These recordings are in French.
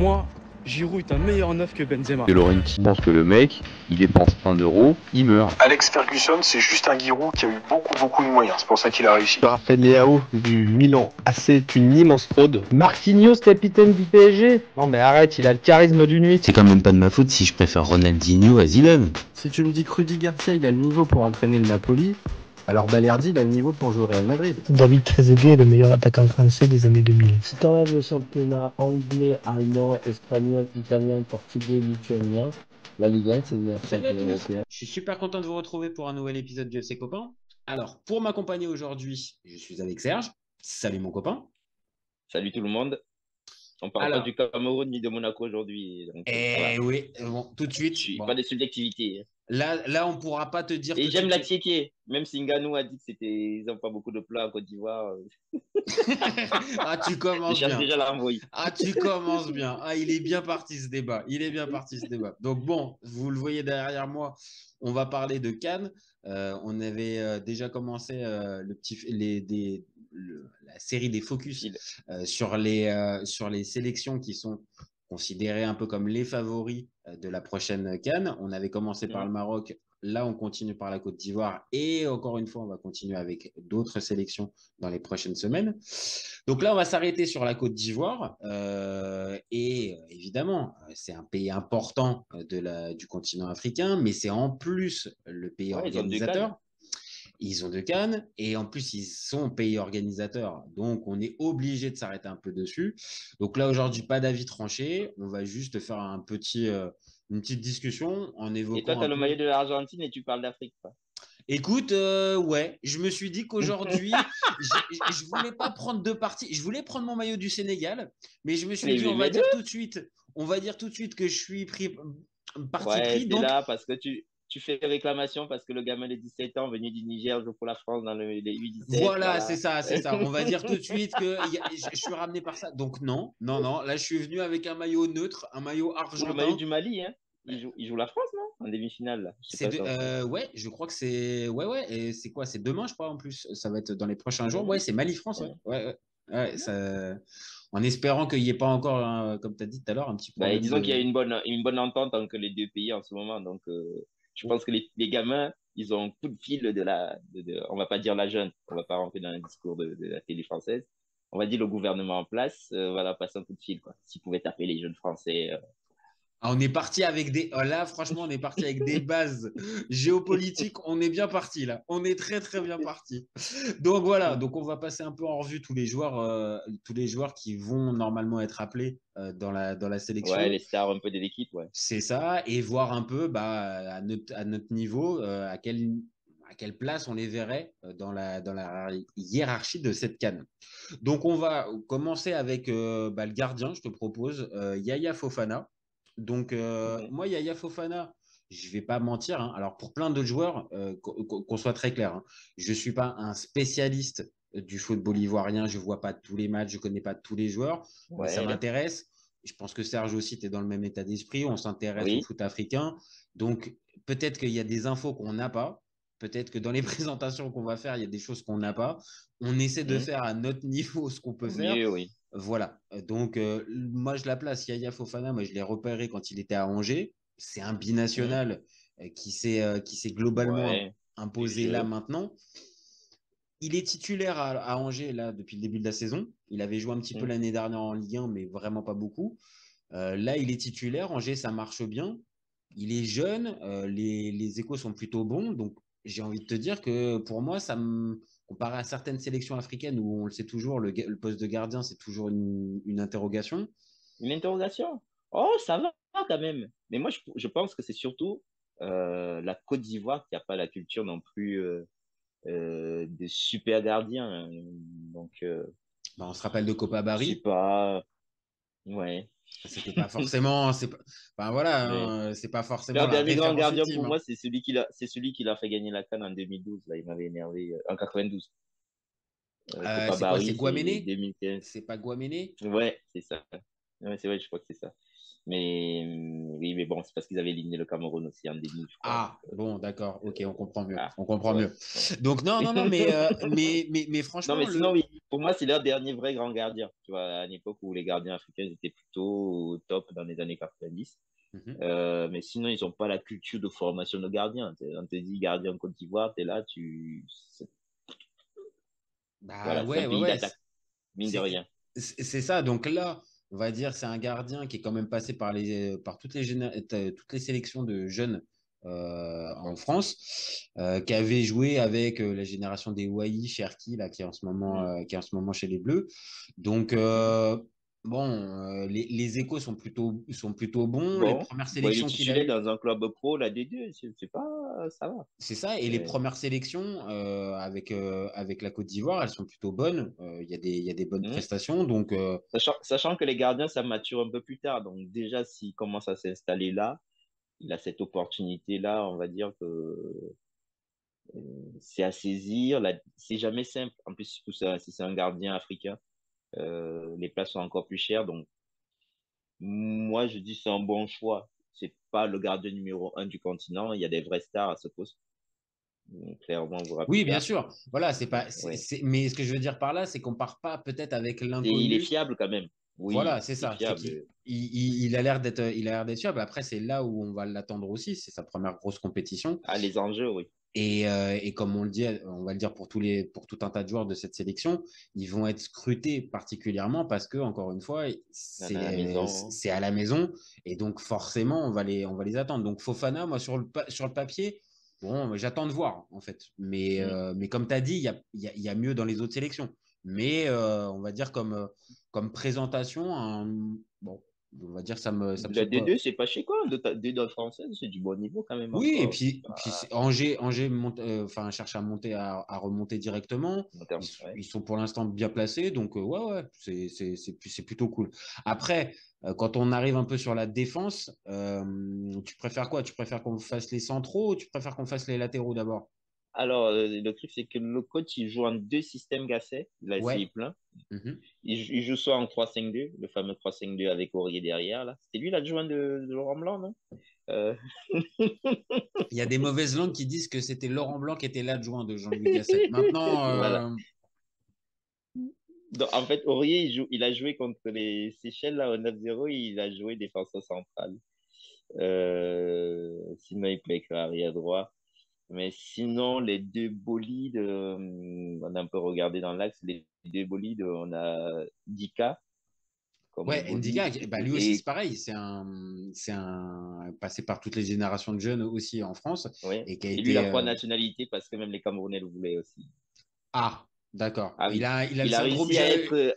moi, Giroud est un meilleur neuf que Benzema. De Laurenti pense que le mec, il dépense 1 euro, il meurt. Alex Ferguson, c'est juste un Giroud qui a eu beaucoup de moyens. C'est pour ça qu'il a réussi. Raphaël Leao du Milan AC c'est une immense fraude. Marquinhos, capitaine du PSG. Non mais arrête, il a le charisme d'une nuit. C'est quand même pas de ma faute si je préfère Ronaldinho à Zidane. Si tu me dis que Rudy Garcia il a le niveau pour entraîner le Napoli, alors Balerdi il a le niveau pour jouer au Real Madrid. David Trezeguet est le meilleur attaquant français des années 2000. Si t'enlèves le championnat anglais, allemand, espagnol, italien, portugais, lituanien, la Ligue 1 c'est le meilleur championnat européen. Je suis super content de vous retrouver pour un nouvel épisode du FC Copain. Alors, pour m'accompagner aujourd'hui, je suis avec Serge. Salut mon copain. Salut tout le monde. On parle pas du Cameroun ni de Monaco aujourd'hui. Oui, bon, tout de suite. Pas de subjectivité. Là, on pourra pas te dire. Et j'aime la tiéké. Même si Ngannou a dit que ils n'ont pas beaucoup de plats en Côte d'Ivoire. Ah, tu commences bien. Déjà l'envoyer. Ah, tu commences bien. Ah, il est bien parti ce débat. Donc bon, vous le voyez derrière moi, on va parler de CAN. On avait déjà commencé la série des focus sur les sélections qui sont considérées un peu comme les favoris de la prochaine CAN. On avait commencé par le Maroc. Là, on continue par la Côte d'Ivoire et encore une fois, on va continuer avec d'autres sélections dans les prochaines semaines. Donc là, on va s'arrêter sur la Côte d'Ivoire et évidemment, c'est un pays important du continent africain, mais c'est en plus le pays organisateur. Ils ont 2 CAN et en plus, ils sont pays organisateurs. Donc, on est obligé de s'arrêter un peu dessus. Donc là, aujourd'hui, pas d'avis tranché. On va juste faire une petite discussion en évoquant. Et toi, tu as le maillot de l'Argentine et tu parles d'Afrique, quoi. Écoute, ouais, je me suis dit qu'aujourd'hui, je voulais pas prendre 2 parties. Je voulais prendre mon maillot du Sénégal, mais je me suis dit, on va dire tout de suite que je suis parti pris. Donc là, parce que tu fais réclamation parce que le gamin de 17 ans venu du Niger joue pour la France dans les U17. Voilà, c'est ça. On va dire tout de suite que je suis ramené par ça. Donc non. Là, je suis venu avec un maillot neutre, un maillot argentin. Le maillot du Mali, hein. Il joue la France, non? En demi-finale. Ouais, je crois que c'est. Ouais. Et c'est quoi? C'est demain, je crois, en plus. Ça va être dans les prochains jours. Ouais, c'est Mali-France. Ouais. Ça... En espérant qu'il n'y ait pas encore, comme tu as dit tout à l'heure, un petit peu. Disons qu'il y a une bonne entente entre les deux pays en ce moment. Donc, je pense que les gamins, ils ont un coup de fil on va pas dire la jeune, on va pas rentrer dans un discours de la télé française. On va dire le gouvernement en place, voilà, passer un coup de fil, quoi. S'ils pouvaient taper les jeunes Français. On est parti avec là, franchement, on est parti avec des bases géopolitiques. On est bien parti là. On est très très bien parti. Donc voilà. Donc on va passer un peu en revue tous les joueurs qui vont normalement être appelés dans la sélection. Ouais, les stars un peu de l'équipe, ouais. C'est ça, et voir un peu à notre niveau à quelle place on les verrait dans la hiérarchie de cette CAN. Donc on va commencer avec le gardien. Je te propose Yaya Fofana. Donc, moi, Yaya Fofana, je ne vais pas mentir. Alors, pour plein d'autres joueurs, qu'on soit très clair, je ne suis pas un spécialiste du football ivoirien. Je ne vois pas tous les matchs, je ne connais pas tous les joueurs. Ouais. Ça m'intéresse. Je pense que Serge aussi, tu es dans le même état d'esprit. On s'intéresse au foot africain. Donc, peut-être qu'il y a des infos qu'on n'a pas. Peut-être que dans les présentations qu'on va faire, il y a des choses qu'on n'a pas. On essaie de faire à notre niveau ce qu'on peut faire. Oui. Voilà, donc moi je la place, Yaya Fofana, moi je l'ai repéré quand il était à Angers, c'est un binational qui s'est globalement imposé là maintenant. Il est titulaire à Angers là depuis le début de la saison, il avait joué un petit peu l'année dernière en Ligue 1 mais vraiment pas beaucoup. Là il est titulaire, Angers ça marche bien, il est jeune, les échos sont plutôt bons, donc j'ai envie de te dire que pour moi comparé à certaines sélections africaines où on le sait toujours, le poste de gardien, c'est toujours une interrogation. Une interrogation? Oh, ça va quand même. Mais moi, je pense que c'est surtout la Côte d'Ivoire qui n'a pas la culture non plus de super gardiens. Donc, on se rappelle de Kopa Barry. Je sais pas. Ouais. C'était pas forcément. C'est pas forcément. Le dernier grand gardien pour moi, c'est celui qui l'a fait gagner la CAN en 2012. Là, il m'avait énervé en 92. C'est Guaméné? C'est pas Guaméné? Ouais, c'est ça. Ouais, c'est vrai, je crois que c'est ça. Mais oui, mais bon, c'est parce qu'ils avaient éliminé le Cameroun aussi en demi. Ah, bon, d'accord. Ok, on comprend mieux. On comprend mieux. Donc non, mais franchement. Non, mais sinon, oui. pour moi, c'est leur dernier vrai grand gardien. Tu vois, à une époque où les gardiens africains étaient plutôt au top dans les années 90. Mhm. Mais sinon, ils n'ont pas la culture de formation de gardien. On te dit gardien en Côte d'Ivoire, tu es là, Bah voilà, c'est un ouais, ouais, pays ouais. d'attaque, mine de C'est rien. c'est ça. Donc là, on va dire, c'est un gardien qui est quand même passé par toutes les sélections de jeunes en France, qui avait joué avec la génération des Wai, Cherki, là, Mm. qui est en ce moment chez les Bleus. Donc, Mhm. bon, les échos sont plutôt bons. Les Bon, premières bon, il est sélections qu'il a titulaire eues, dans un club pro, la D2, c'est pas, ça va. c'est ça. Et les Mais, premières sélections avec la Côte d'Ivoire, elles sont plutôt bonnes. Il y a des bonnes mm. prestations. Donc, Sachant que les gardiens, ça mature un peu plus tard. Donc, déjà, s'il commence à s'installer là, il a cette opportunité-là, on va dire que c'est à saisir. C'est jamais simple. En plus, surtout si c'est un gardien africain, les places sont encore plus chères. Donc, moi, je dis c'est un bon choix. C'est pas le gardien numéro un du continent. Il y a des vrais stars à ce poste. Donc, clairement, oui, bien Bourabika. sûr. Voilà, c'est pas. Ouais. Mais ce que je veux dire par là, c'est qu'on part pas peut-être avec Et il est l'inconnu. fiable quand même. Voilà, Oui, c'est il est ça. C'est qu'il fiable. il a l'air d'être fiable. Après, c'est là où on va l'attendre aussi. C'est sa première grosse compétition. Ah, les enjeux, oui. Et comme on le dit, on va le dire pour tout un tas de joueurs de cette sélection, ils vont être scrutés particulièrement parce que, encore une fois, À la maison. c'est à la maison. Et donc, forcément, on va les attendre. Donc, Fofana, moi, sur le papier, bon, j'attends de voir, en fait. Mm. Mais comme tu as dit, il y a mieux dans les autres sélections. Mais on va dire comme présentation, bon, on va dire ça me La saute pas. D2, c'est pas chez quoi. D2 française, c'est du bon niveau quand même Oui, et encore. puis, Angers enfin, cherche à remonter directement. En termes, ouais. Ils sont pour l'instant bien placés, donc ouais, ouais, c'est plutôt cool. Après, quand on arrive un peu sur la défense, tu préfères quoi? Tu préfères qu'on fasse les centraux ou tu préfères qu'on fasse les latéraux d'abord? Alors, le truc, c'est que le coach, il joue en deux systèmes Gasset. Il a essayé Ouais. plein. Mhm. Il joue soit en 3-5-2, le fameux 3-5-2 avec Aurier derrière, là. C'était lui l'adjoint de Laurent Blanc, non? Euh, Il y a des mauvaises langues qui disent que c'était Laurent Blanc qui était l'adjoint de Jean-Louis Gasset. Maintenant, Voilà. Donc, en fait, Aurier, il a joué contre les Seychelles, là, au 9-0, il a joué défenseur central. Sinon, il peut écrire arrière droit. Mais sinon, les deux bolides, on a un peu regardé dans l'axe, les deux bolides, on a Dika comme ouais, Ndika, bolide. bah lui aussi c'est pareil, c'est un passé par toutes les générations de jeunes aussi en France Ouais. et qui a Et lui, il a été trois nationalités parce que même les Camerounais le voulaient aussi. ah d'accord. Ah oui. Il a le Il a syndrome réussi à être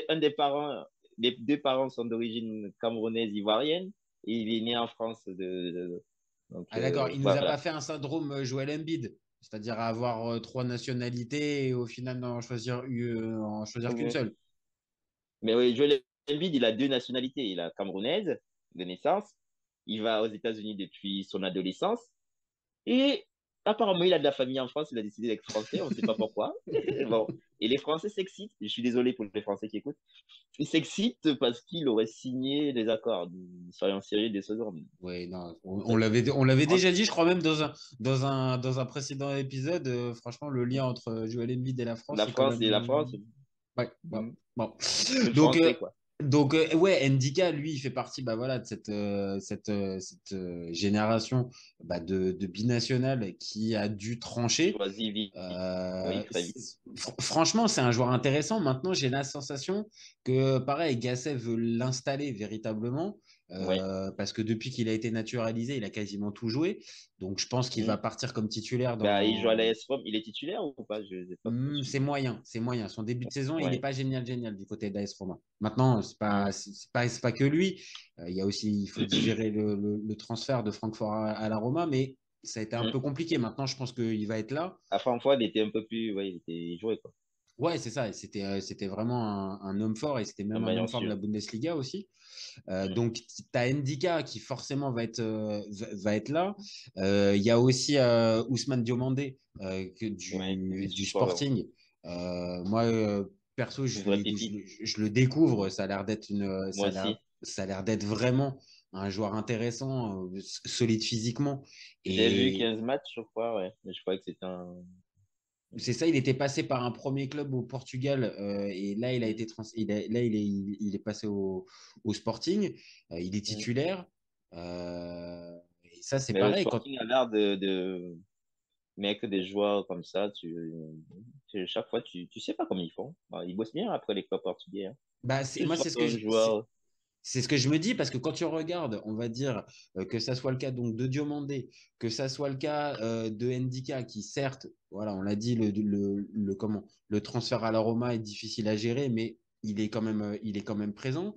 un des parents, les deux parents sont d'origine camerounaise ivoirienne et il est né en France. Donc, ah d'accord, il nous a pas voilà. fait un syndrome Joel Embiid, c'est-à-dire avoir trois nationalités et au final en choisir qu'une Ouais. seule. Mais oui, Joel Embiid, il a deux nationalités. Il a camerounaise de naissance. Il va aux États-Unis depuis son adolescence. Et apparemment, il a de la famille en France. Il a décidé d'être français. On ne sait pas pourquoi. Bon. Et les Français s'excitent. Je suis désolé pour les Français qui écoutent. Ils s'excitent parce qu'il aurait signé des accords. Soyons sérieux des secondes. Oui, non, on l'avait En- déjà dit, je crois même dans un précédent épisode. Franchement, le lien entre Joel Embiid et la France La est quand France même et la France, ouais, bon. mm, Bon. c'est le Donc, français, quoi. ouais, Ndika, lui, il fait partie bah, voilà, de cette génération bah, de binationales qui a dû trancher. Choisi vite. Oui, très vite. Franchement, c'est un joueur intéressant. Maintenant, j'ai la sensation que, pareil, Gasset veut l'installer véritablement Ouais. parce que depuis qu'il a été naturalisé, il a quasiment tout joué. Donc, je pense qu'il va Mm. partir comme titulaire Bah, il joue à dans. l'AS Rome. Il est titulaire ou pas? Je n'ai pas trop C'est suivi. moyen, c'est moyen. Son début de saison, il n'est Ouais. pas génial du côté d'AS Roma. Maintenant, Mm. c'est pas que lui. Il y a aussi, il faut digérer le transfert de Francfort à la Roma, mais ça a été un Mm. peu compliqué. Maintenant, je pense qu'il va être là. À Francfort, il était un peu plus. Ouais, il jouait, quoi. Ouais, c'est ça. Et c'était vraiment un homme fort et c'était Un même un homme maillon fort de la sûr. Bundesliga aussi. Mm. Donc, tu as Ndika qui forcément va être là. Il y a aussi Ousmane Diomandé Ouais, c'est du super. Sporting. Moi, perso, Une vraie pépite. je le découvre. Ça a l'air d'être Moi aussi. ça a l'air d'être vraiment un joueur intéressant, solide physiquement. J'ai vu Et 15 matchs, je crois, ouais. Mais je crois que c'était un. C'est ça, il était passé par un premier club au Portugal et là, il est passé au Sporting. Il est Mm. titulaire. Et ça, c'est Mais le pareil. Quand... Sporting a l'air de mettre des joueurs comme ça. Chaque fois, tu sais pas comment ils font. Bon, ils bossent bien après les clubs portugais. Hein. Bah, Tu moi, vois un joueur. c'est ce que je me dis parce que quand tu regardes, on va dire que ça soit le cas donc de Diomandé, que ça soit le cas de Ndika, qui certes, voilà, on l'a dit, le transfert à la Roma est difficile à gérer, mais il est quand même présent.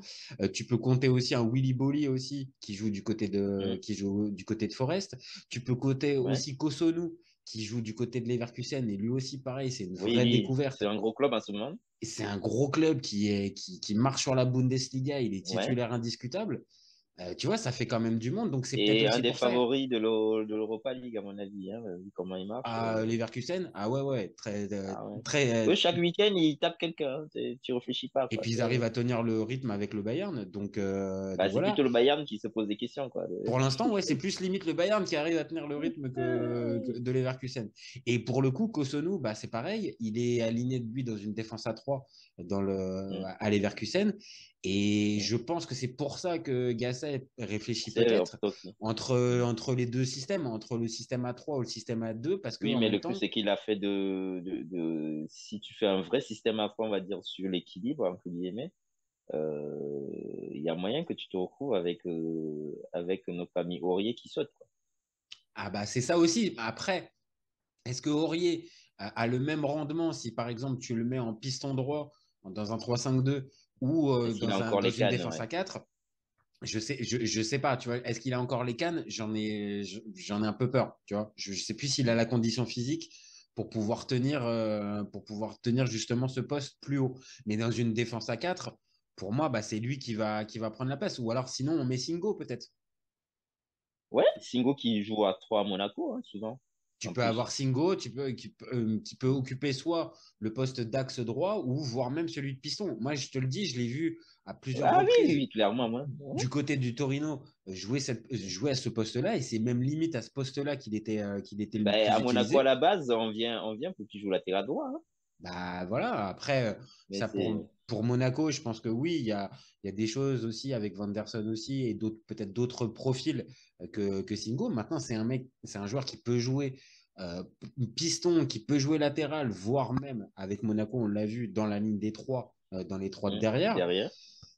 Tu peux compter aussi un Willy Bolly aussi Mm. qui joue du côté de Forest. Tu peux compter Ouais. aussi Kosunu qui joue du côté de Leverkusen et lui aussi pareil, c'est une Oui, vraie oui, c'est découverte. un gros club en ce moment. Et c'est un gros club qui marche sur la Bundesliga, il est Ouais. titulaire indiscutable. Tu vois, ça fait quand même du monde, donc c'est peut-être Et un aussi des pour ça. favoris de l'Europa League, à mon avis, hein, vu comment il marche. À Leverkusen, ah ouais, ouais, Ah ouais. très. Eux, chaque week-end, ils tapent quelqu'un. Hein. Tu réfléchis pas, Et quoi. puis ils arrivent à tenir le rythme avec le Bayern, Bah, donc c'est voilà. plutôt le Bayern qui se pose des questions, quoi. Pour l'instant, ouais, c'est plus limite le Bayern qui arrive à tenir le rythme que de Leverkusen. Et pour le coup, Kosunu, bah, c'est pareil. Il est aligné de lui dans une défense à 3 Mm, à Leverkusen. Et mm. je pense que c'est pour ça que Gasset réfléchit C'est peut-être Orthodoxie. entre les deux systèmes, entre le système à 3 ou le système à 2, parce Oui, qu'en mais même le plus, temps, c'est qu'il a fait si tu fais un vrai système à fond, on va dire, sur l'équilibre, entre guillemets, il y a moyen que tu te retrouves avec notre ami Aurier qui saute, quoi. ah bah, c'est ça aussi. Après, est-ce que Aurier a le même rendement si, par exemple, tu le mets en piston droit dans un 3-5-2 ou Est-ce qu'il a encore dans les une cannes, défense ouais. à 4? Je sais pas, tu vois. Est-ce qu'il a encore les cannes? J'en ai un peu peur, tu vois. Je sais plus s'il a la condition physique pour pouvoir tenir justement ce poste plus haut. Mais dans une défense à 4, pour moi, bah, c'est lui qui va prendre la place. Ou alors, sinon, on met Singo, peut-être. Ouais, Singo qui joue à 3 à Monaco, hein, souvent, Tu en peux avoir plus. Singo, qui peut occuper soit le poste d'axe droit ou voire même celui de piston. Moi, je te le dis, je l'ai vu à plusieurs Ah oui, oui, reprises oui, clairement, moi. Ouais. du côté du Torino jouer à ce poste-là et c'est même limite à ce poste-là qu'il était le Ben, plus à Monaco, à utilisé. la base, on vient pour qu'il joue latéral droit. Hein. Bah voilà, après, Mais ça c'est. pour Monaco, je pense que oui, il y a des choses aussi avec Vanderson aussi et peut-être d'autres profils que Singo. Maintenant, c'est un joueur qui peut jouer piston, qui peut jouer latéral, voire même avec Monaco, on l'a vu dans la ligne des trois, dans les trois de derrière. Derrière,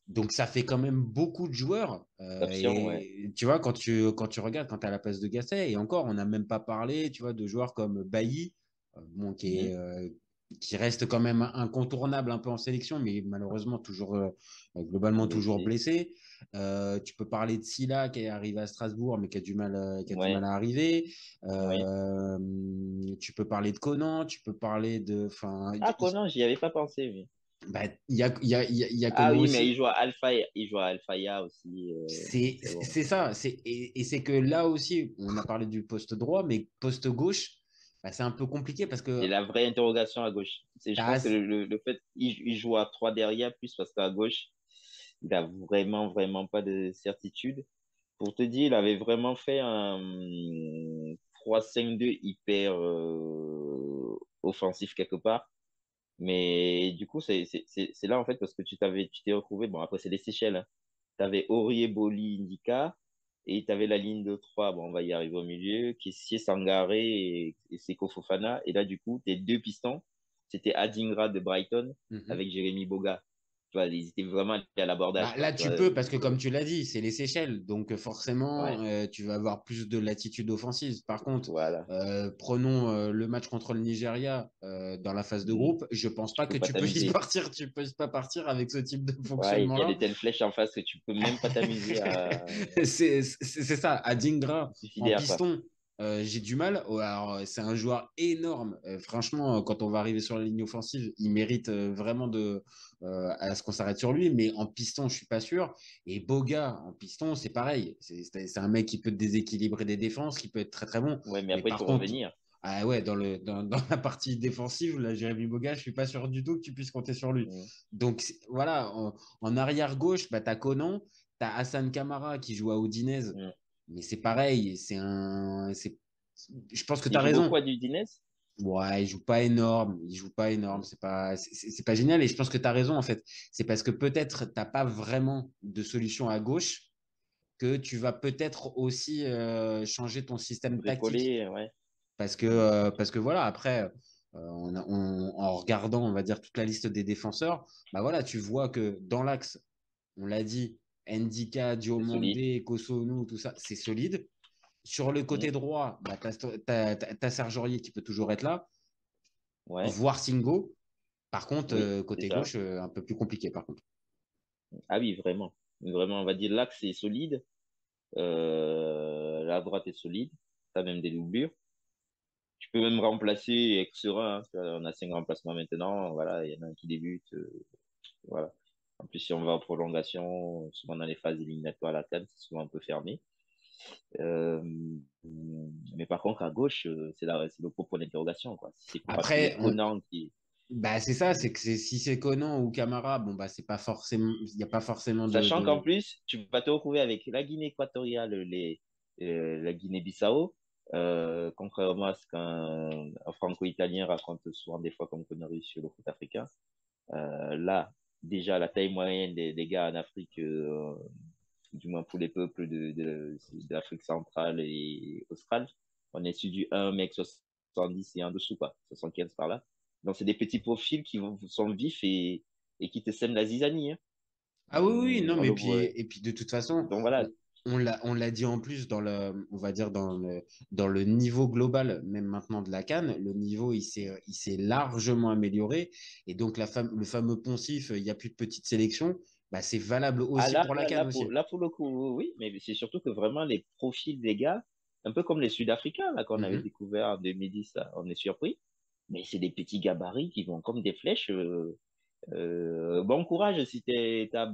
Donc ça fait quand même beaucoup de joueurs. option, ouais. Et tu vois, quand tu regardes, quand tu as la place de Gasset, et encore, on n'a même pas parlé, tu vois, de joueurs comme Bailly, bon, Mhm. qui reste quand même incontournable un peu en sélection, mais malheureusement toujours globalement toujours Blessé. blessé. Tu peux parler de Silla qui est arrivé à Strasbourg, mais qui a du mal Ouais, à arriver. ouais. Euh, tu peux parler de Conan, tu peux parler de, enfin, Ah, Conan, j'y avais pas pensé, oui. bah, il y a Ah Conan oui, mais aussi. il joue à Alfaya aussi. C'est bon. C'est ça. Et c'est que là aussi, on a parlé du poste droit, mais poste gauche, bah, c'est un peu compliqué parce C'est que la vraie interrogation à gauche. Je pense que t'as, le fait qu'il joue à 3 derrière, plus parce qu'à gauche, il a vraiment, vraiment pas de certitude. Pour te dire, il avait vraiment fait un 3-5-2 hyper offensif quelque part. Mais du coup, c'est là, en fait, parce que tu t'es retrouvé, bon, après, c'est les Seychelles. Hein. Tu avais Aurier, Boli, Indica, et tu avais la ligne de 3 bon, on va y arriver au milieu, Kessié, Sangaré et Seko Fofana. Et là, du coup, tes deux pistons, c'était Adingra de Brighton Mhm. avec Jérémy Boga. Tu vois, ils étaient vraiment allés à Bah, l'abordage, quoi. là, Tu tu vois, peux parce que comme tu l'as dit, c'est les Seychelles, donc forcément, ouais, tu vas avoir plus de latitude offensive. Par contre, voilà. prenons le match contre le Nigeria dans la phase de Mhm. groupe. Je pense Tu pas peux que pas t'amuser. tu puisses pas partir avec ce type de Ouais, il y a fonctionnement-là. des telles flèches en face que tu peux même pas t'amuser à. C'est ça, à Dingra C'est en suicidaire, quoi. piston, j'ai du mal. Oh, alors, c'est un joueur énorme. Franchement, quand on va arriver sur la ligne offensive, il mérite vraiment à ce qu'on s'arrête sur lui. Mais en piston, je suis pas sûr. Et Boga en piston, c'est pareil. C'est un mec qui peut déséquilibrer des défenses, qui peut être très très bon. Ouais, mais Mais après, il par faut contre, revenir. ah ouais, dans la partie défensive, là, Jérémy Boga, je suis pas sûr du tout que tu puisses compter sur lui. Mhm. Donc voilà, en arrière gauche, bah, t'as Conan. T'as Hassan Kamara qui joue à Udinese, Mhm. mais c'est pareil, je pense que tu Il as joue beaucoup raison. à Udinese? Ouais, il joue pas énorme. Il joue pas énorme. C'est pas génial. Et je pense que tu as raison, en fait. C'est parce que peut-être tu n'as pas vraiment de solution à gauche que tu vas peut-être aussi changer ton système tactique. Bricoler, ouais. Parce que voilà, après, en regardant, on va dire, toute la liste des défenseurs, bah voilà, tu vois que dans l'axe, on l'a dit, Ndika, C'est solide. Diomandé, Kosunu, tout ça, c'est solide. Sur le côté Mhm. droit, bah, tu as Serge Aurier qui peut toujours être là, Ouais, voire Singo. Par contre, oui, c'est côté ça. gauche, un peu plus compliqué, par contre. Ah oui, vraiment. Vraiment, on va dire l'axe est solide. La droite est solide. T'as même des doublures. Tu peux même remplacer avec serein, hein. On a 5 remplacements maintenant. Voilà, il y en a un qui débute. Voilà. En plus, si on va en prolongation, souvent dans les phases éliminatoires à la CAN, c'est souvent un peu fermé. Euh, mais par contre, à gauche, c'est le propos d'interrogation, quoi. Si c'est parce qu'il y a Après, Conan qui. bah, c'est ça, c'est que si c'est Conan ou Camara, bon, bah, c'est pas forcément, il n'y a pas forcément Sachant qu'en plus, tu vas te retrouver avec la Guinée équatoriale, la Guinée-Bissau, contrairement à ce qu'un franco-italien raconte souvent des fois comme conneries sur le foot africain. Là, déjà, la taille moyenne des gars en Afrique, du moins pour les peuples de l'Afrique centrale et australe, on est sur du 1 m 70 et en dessous, quoi, 75 par là. Donc, c'est des petits profils sont vifs et qui te sèment la zizanie, hein. Ah oui, oui, non, On mais le puis, voit. et puis de toute façon, Donc voilà. on l'a dit en plus on va dire dans le niveau global, même maintenant de la CAN, le niveau il s'est largement amélioré. Et donc le fameux poncif, il n'y a plus de petite sélection, bah, c'est valable Ah, aussi pour la CAN aussi. là, pour le coup, oui, mais c'est surtout que vraiment les profils des gars, un peu comme les Sud-Africains là qu'on avait Mhm. découvert en 2010, là, on est surpris. Mais c'est des petits gabarits qui vont comme des flèches. Bon courage si t'as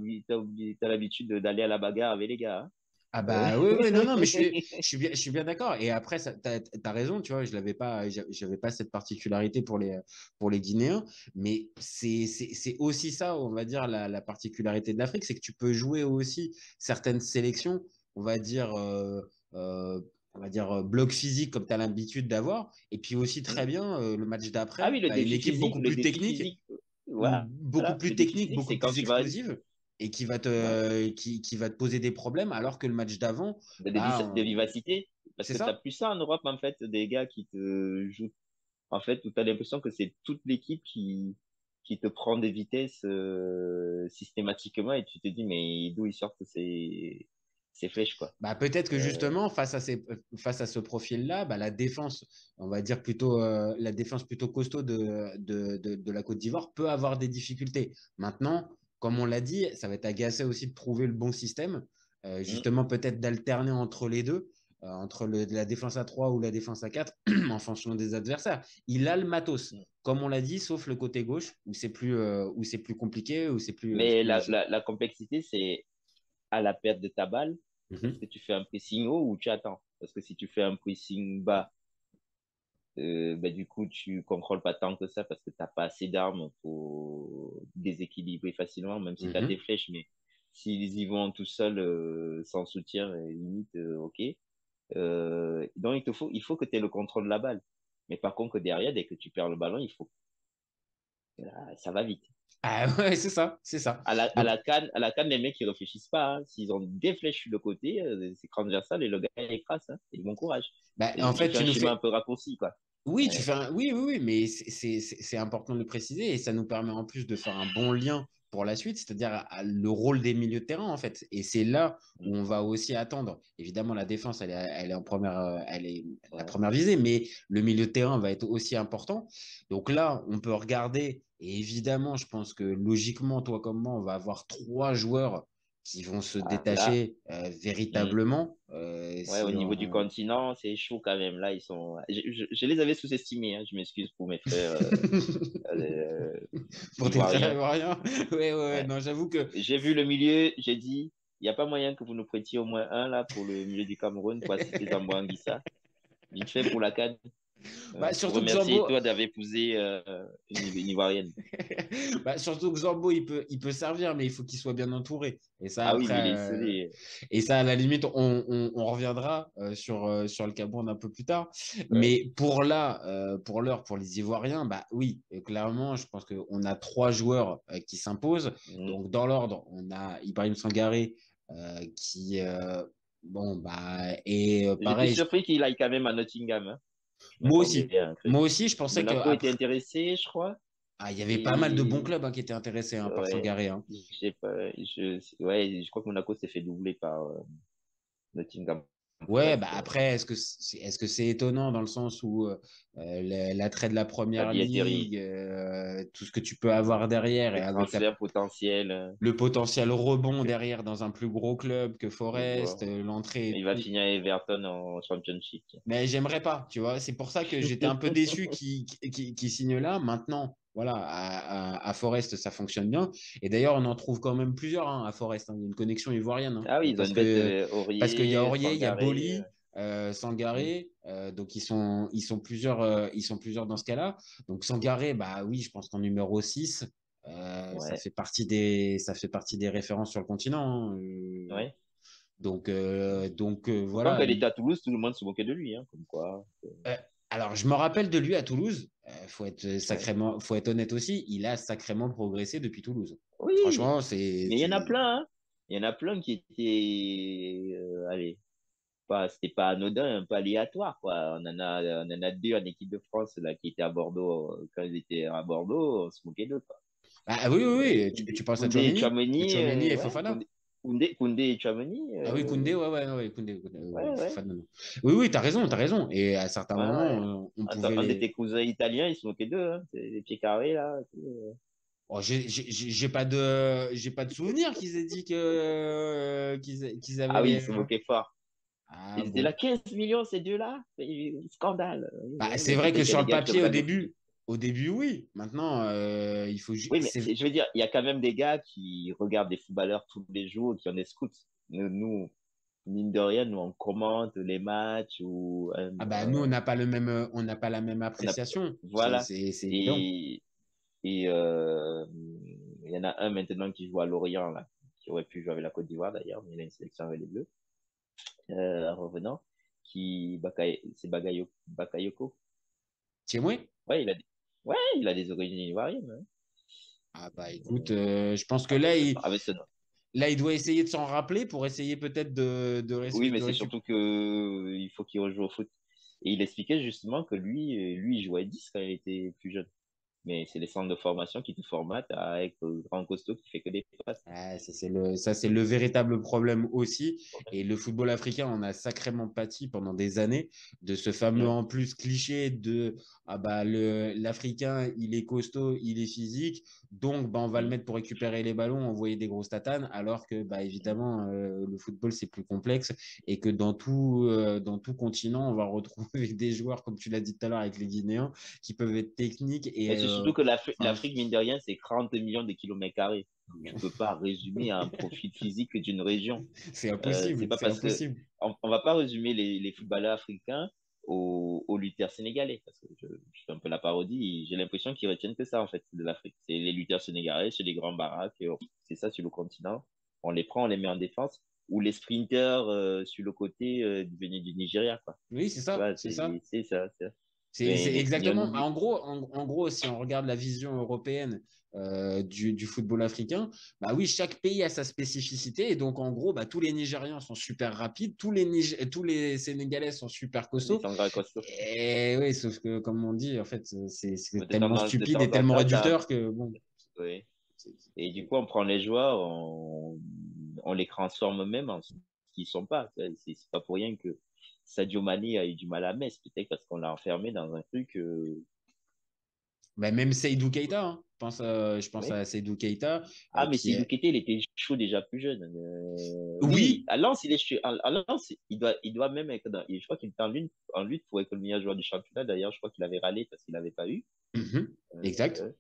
l'habitude d'aller à la bagarre avec les gars, hein. Ah Euh, bah oui, oui, non, non, mais je suis bien d'accord. Et après, t'as raison, tu vois, je l'avais pas, j'avais pas cette particularité pour les Guinéens, mais c'est aussi ça, on va dire, la particularité de l'Afrique, c'est que tu peux jouer aussi certaines sélections, on va dire, euh, bloc physique comme tu as l'habitude d'avoir, et puis aussi très bien le match Ah d'après, oui, bah, une équipe beaucoup le plus défi technique physique, ou voilà. beaucoup plus Le défi technique, physique, beaucoup c'est quand plus tu vas, explosive et ouais, qui va te poser des problèmes, alors que le match d'avant, de vivacité. Parce c'est que tu n'as ça. plus ça en Europe, en fait, des gars qui te jouent. En fait, où tu as l'impression que c'est toute l'équipe qui te prend des vitesses systématiquement et tu te dis, mais d'où ils sortent ces flèches, quoi. Bah, peut-être que Euh, justement, face à ce profil-là, bah, la défense, on va dire plutôt la défense plutôt costaud de la Côte d'Ivoire peut avoir des difficultés. Maintenant, comme on l'a dit, ça va être agacé aussi de trouver le bon système, hmm, justement peut-être d'alterner entre les deux, entre la défense à 3 ou la défense à 4 en fonction des adversaires. Il a le matos, hmm. comme on l'a dit, sauf le côté gauche, où c'est plus compliqué, où c'est Mais plus difficile. la complexité, c'est à la perte de ta balle, est-ce Mhm. que tu fais un pressing haut ou tu attends? Parce que si tu fais un pressing bas, ben, du coup, tu contrôles pas tant que ça parce que t'as pas assez d'armes pour déséquilibrer facilement, même si tu as des Mhm. flèches, mais s'ils y vont tout seuls, sans soutien, limite, ok. Donc, il faut que tu aies le contrôle de la balle. Mais par contre, derrière, dès que tu perds le ballon, ça va vite. Ah ouais, c'est ça, c'est ça. Donc, À la CAN, les mecs, ils réfléchissent pas, hein. S'ils ont des flèches sur le côté, c'est transversal et le gars il écrase, hein. Et bon courage. bah, en Et tu fait, fais tu un nous schéma fais. un peu raccourci, quoi. Oui, Ouais. oui, oui, oui, mais c'est important de le préciser et ça nous permet en plus de faire un bon lien pour la suite, c'est-à-dire le rôle des milieux de terrain, en fait. Et c'est là où on va aussi attendre. Évidemment, la défense, elle est en première, elle est la Ouais. première visée, mais le milieu de terrain va être aussi important. Donc là, on peut regarder, et évidemment, je pense que logiquement, toi comme moi, on va avoir trois joueurs qui vont se Ah, là, détacher hmm. véritablement. Ouais, au niveau du continent, c'est chaud quand même. Là, ils sont. Je les avais sous-estimés, hein. Je m'excuse pour mes frères euh, Pour tes frères ivoiriens. ivoiriens. Ouais, ouais, ouais, Ouais. non, j'avoue que. J'ai vu le milieu, j'ai dit, il n'y a pas moyen que vous nous prêtiez au moins un là pour le milieu du Cameroun pour assister Zambo Anguissa. Vite fait pour la CAN. Bah, Pour surtout que remercier Zambo, toi d'avoir épousé une Ivoirienne. bah, surtout que Zambo, il peut servir, mais il faut qu'il soit bien entouré. Et ça, Ah oui, mais il est après, isolé. et ça, à la limite, on reviendra sur le Cameroun un peu plus tard. Ouais. Mais pour l'heure, pour les Ivoiriens, bah oui, clairement, je pense qu'on a 3 joueurs qui s'imposent. Mhm. Donc, dans l'ordre, on a Ibrahim Sangaré qui, bon, bah, est J'étais pareil. surpris qu'il aille quand même à Nottingham. Hein. Je Moi m'attendais aussi. à un truc. Moi aussi, je pensais que Monaco était après, intéressé, je crois. il y avait pas mal de bons Et clubs hein, qui étaient intéressés hein, par ouais, Sangaré. Hein. je sais pas, ouais, je crois que Monaco s'est fait doubler par Nottingham Ouais, Forest. bah après, est-ce que c'est étonnant dans le sens où l'attrait de la La première billetterie, ligue, tout ce que tu peux avoir derrière et le avec transfert potentiel, le potentiel rebond derrière dans un plus gros club que je vois. Forest, l'entrée. Il va finir à Everton en Championship. Mais j'aimerais pas, tu vois. C'est pour ça que j'étais un peu déçu qu'il signe là. Maintenant, voilà, à Forest, ça fonctionne bien. Et d'ailleurs, on en trouve quand même plusieurs hein, à Forest. Hein. Il y a une connexion ivoirienne. Hein. Ah oui, ils ont une bête Parce qu'il y a Aurier, Aurier, il y a Sangaré. Boli, Sangaré. Donc, ils sont plusieurs dans ce cas-là. Donc, Sangaré, bah oui, je pense qu'en numéro 6, Ouais, ça fait partie des références sur le continent. Hein. ouais. Pourtant, Voilà. quand il était à Toulouse, tout le monde se moquait de lui, hein, comme quoi. Euh, alors, je me rappelle de lui à Toulouse. Ouais. Faut être honnête aussi. Il a sacrément progressé depuis Toulouse. Oui, Franchement, mais il y en a plein, hein. Il y en a plein qui étaient, allez, c'était pas anodin, un peu aléatoire, quoi. On en a deux en équipe de France, là, qui étaient à Bordeaux, quand ils étaient à Bordeaux, on se moquait d'eux, quoi. Ah oui, oui, oui. Tu penses à Koundé et Tchouaméni? Tchouaméni, Tchouaméni et ouais, Fofana? Koundé et Tchouaméni, Ah oui, Koundé, ouais, ouais, ouais, Koundé, ouais, ouais, Fofana, non. Oui, oui, t'as raison, t'as raison. Et à certains ouais, ouais. moments, on Attends, pouvait un de les. tes cousins italiens, ils se moquaient d'eux, hein. C'est les pieds carrés, là. Oh, j'ai pas de souvenir qu'ils aient dit qu'ils Ah oui, avaient. ils se moquaient fort. Ah Ils étaient là, bon. 15 millions, ces deux-là? Scandale. Bah, Ouais, c'est mais vrai que peut-être qu'il y a sur des le gars qui ont papier, regardé le foot. au début, oui. Maintenant, il faut. Oui, mais je veux dire, il y a quand même des gars qui regardent des footballeurs tous les jours, qui ont des scouts. Nous, mine de rien, nous, on commente les matchs ou Ah bah nous, on n'a pas la même on a, appréciation. voilà. C'est évident. Et, et il y en a un maintenant qui joue à Lorient, là, qui aurait pu jouer avec la Côte d'Ivoire d'ailleurs, mais il a une sélection avec les Bleus, en revenant, c'est Bakayoko. Tu es moi? Ouais, ouais, il a des origines ivoiriennes. Hein. Ah bah écoute, je pense que là, Avec ce, là, il doit essayer de s'en rappeler pour essayer peut-être Oui, mais de c'est récupérer. surtout que il faut qu'il rejoue au foot. Et il expliquait justement que lui, il jouait à 10 quand il était plus jeune. Mais c'est les centres de formation qui te formatent avec le grand costaud qui fait que des passes. Ah, ça, c'est le véritable problème aussi. Et le football africain en a sacrément pâti pendant des années de ce fameux Mm. en plus cliché de ah bah l'Africain, il est costaud, il est physique, donc bah, on va le Mm. mettre pour récupérer les ballons, envoyer des grosses tatanes, alors que bah, évidemment le football c'est plus complexe et que dans tout continent, on va retrouver des joueurs, comme tu l'as dit tout à l'heure avec les Guinéens, qui peuvent être techniques Mais c'est surtout que enfin, l'Afrique, mine de rien, c'est 30 millions de kilomètres carrés. Donc, tu peux pas résumer à un profil physique d'une région. c'est C'est impossible, pas c'est parce que impossible. on va pas résumer les footballeurs africains aux lutteurs sénégalais parce que je fais un peu la parodie. J'ai l'impression qu'ils retiennent que ça en fait de l'Afrique. C'est les lutteurs sénégalais, c'est les grands baraques. C'est ça sur le continent. On les prend, on les met en défense ou les sprinters sur le côté venus du Nigeria quoi. Oui, c'est Tu ça, vois, c'est ça. c'est ça. C'est Mais on exactement. oublie. En gros, si on regarde la vision européenne du football africain, bah oui, chaque pays a sa spécificité. Et donc, en gros, bah, tous les Nigérians sont super rapides, tous les Sénégalais sont super Ils costauds. sont gras costauds. Et oui, sauf que, comme on dit, en fait, c'est De tellement de stupide et temps en tellement temps, réducteur que, bon. oui. Et du coup, on prend les joueurs, on les transforme même en ce qu'ils sont pas. C'est pas pour rien que Sadio Mané a eu du mal à Metz, peut-être parce qu'on l'a enfermé dans un truc. Bah, même Seydou Keita, hein. Je pense Oui. à Seydou Keita, Ah, mais qui Seydou est. Keita, il était chaud déjà plus jeune. Oui, Oui. à Lens, il est chaud. À Lens, il doit même être je crois qu'il était en lutte pour être le meilleur joueur du championnat. D'ailleurs, je crois qu'il avait râlé parce qu'il n'avait pas eu. Mhm. Exact. Euh,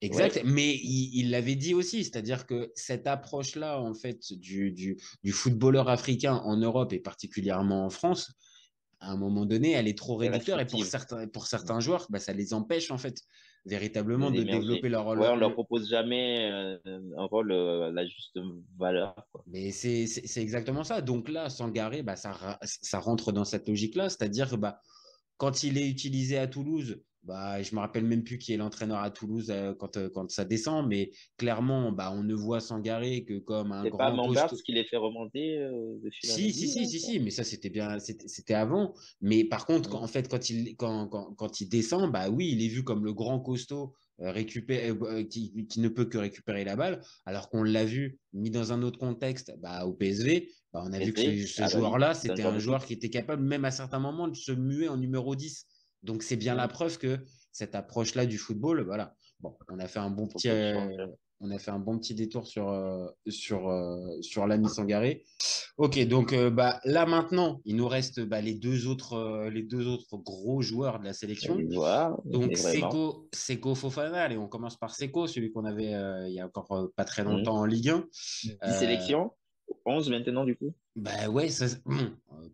Exact, ouais. mais il l'avait dit aussi, c'est-à-dire que cette approche-là, en fait, du footballeur africain en Europe et particulièrement en France, à un moment donné, elle est trop C'est réducteur et restrictive. pour certains joueurs, bah, ça les empêche en fait véritablement de D'émerger. développer Ouais, on leur propose jamais un rôle à la juste valeur, quoi. Mais c'est exactement ça. Donc là, Sangaré, bah, ça rentre dans cette logique-là. C'est-à-dire que bah, quand il est utilisé à Toulouse, bah, je me rappelle même plus qui est l'entraîneur à Toulouse quand ça descend, mais clairement, bah, on ne voit Sangaré que comme un C'est pas grand Mamberts costaud. qui les fait remonter de fil en aiguille, là, ça? Mais ça c'était bien, c'était avant. Mais par contre, Mm. en fait, quand il descend, bah oui, il est vu comme le grand costaud qui ne peut que récupérer la balle, alors qu'on l'a vu mis dans un autre contexte, bah, au PSV, bah, on a vu que PSV? ce Ah bah oui, joueur-là, c'est un c'était joueur un de joueur foot. qui était capable, même à certains moments, de se muer en numéro 10. Donc c'est bien la Mm. preuve que cette approche-là du football, voilà. Bon, Faut pas le changer. on a fait un bon petit détour sur l'ami Sangaré. Ok, donc bah, là maintenant, il nous reste bah, les deux autres gros joueurs de la sélection. Les joueurs, mais Donc vraiment. Seko Fofana, allez, on commence par Seko, celui qu'on avait il y a encore pas très Mm. longtemps en Ligue 1. 10 Euh, sélections, 11 maintenant, du coup, bah ouais, bon,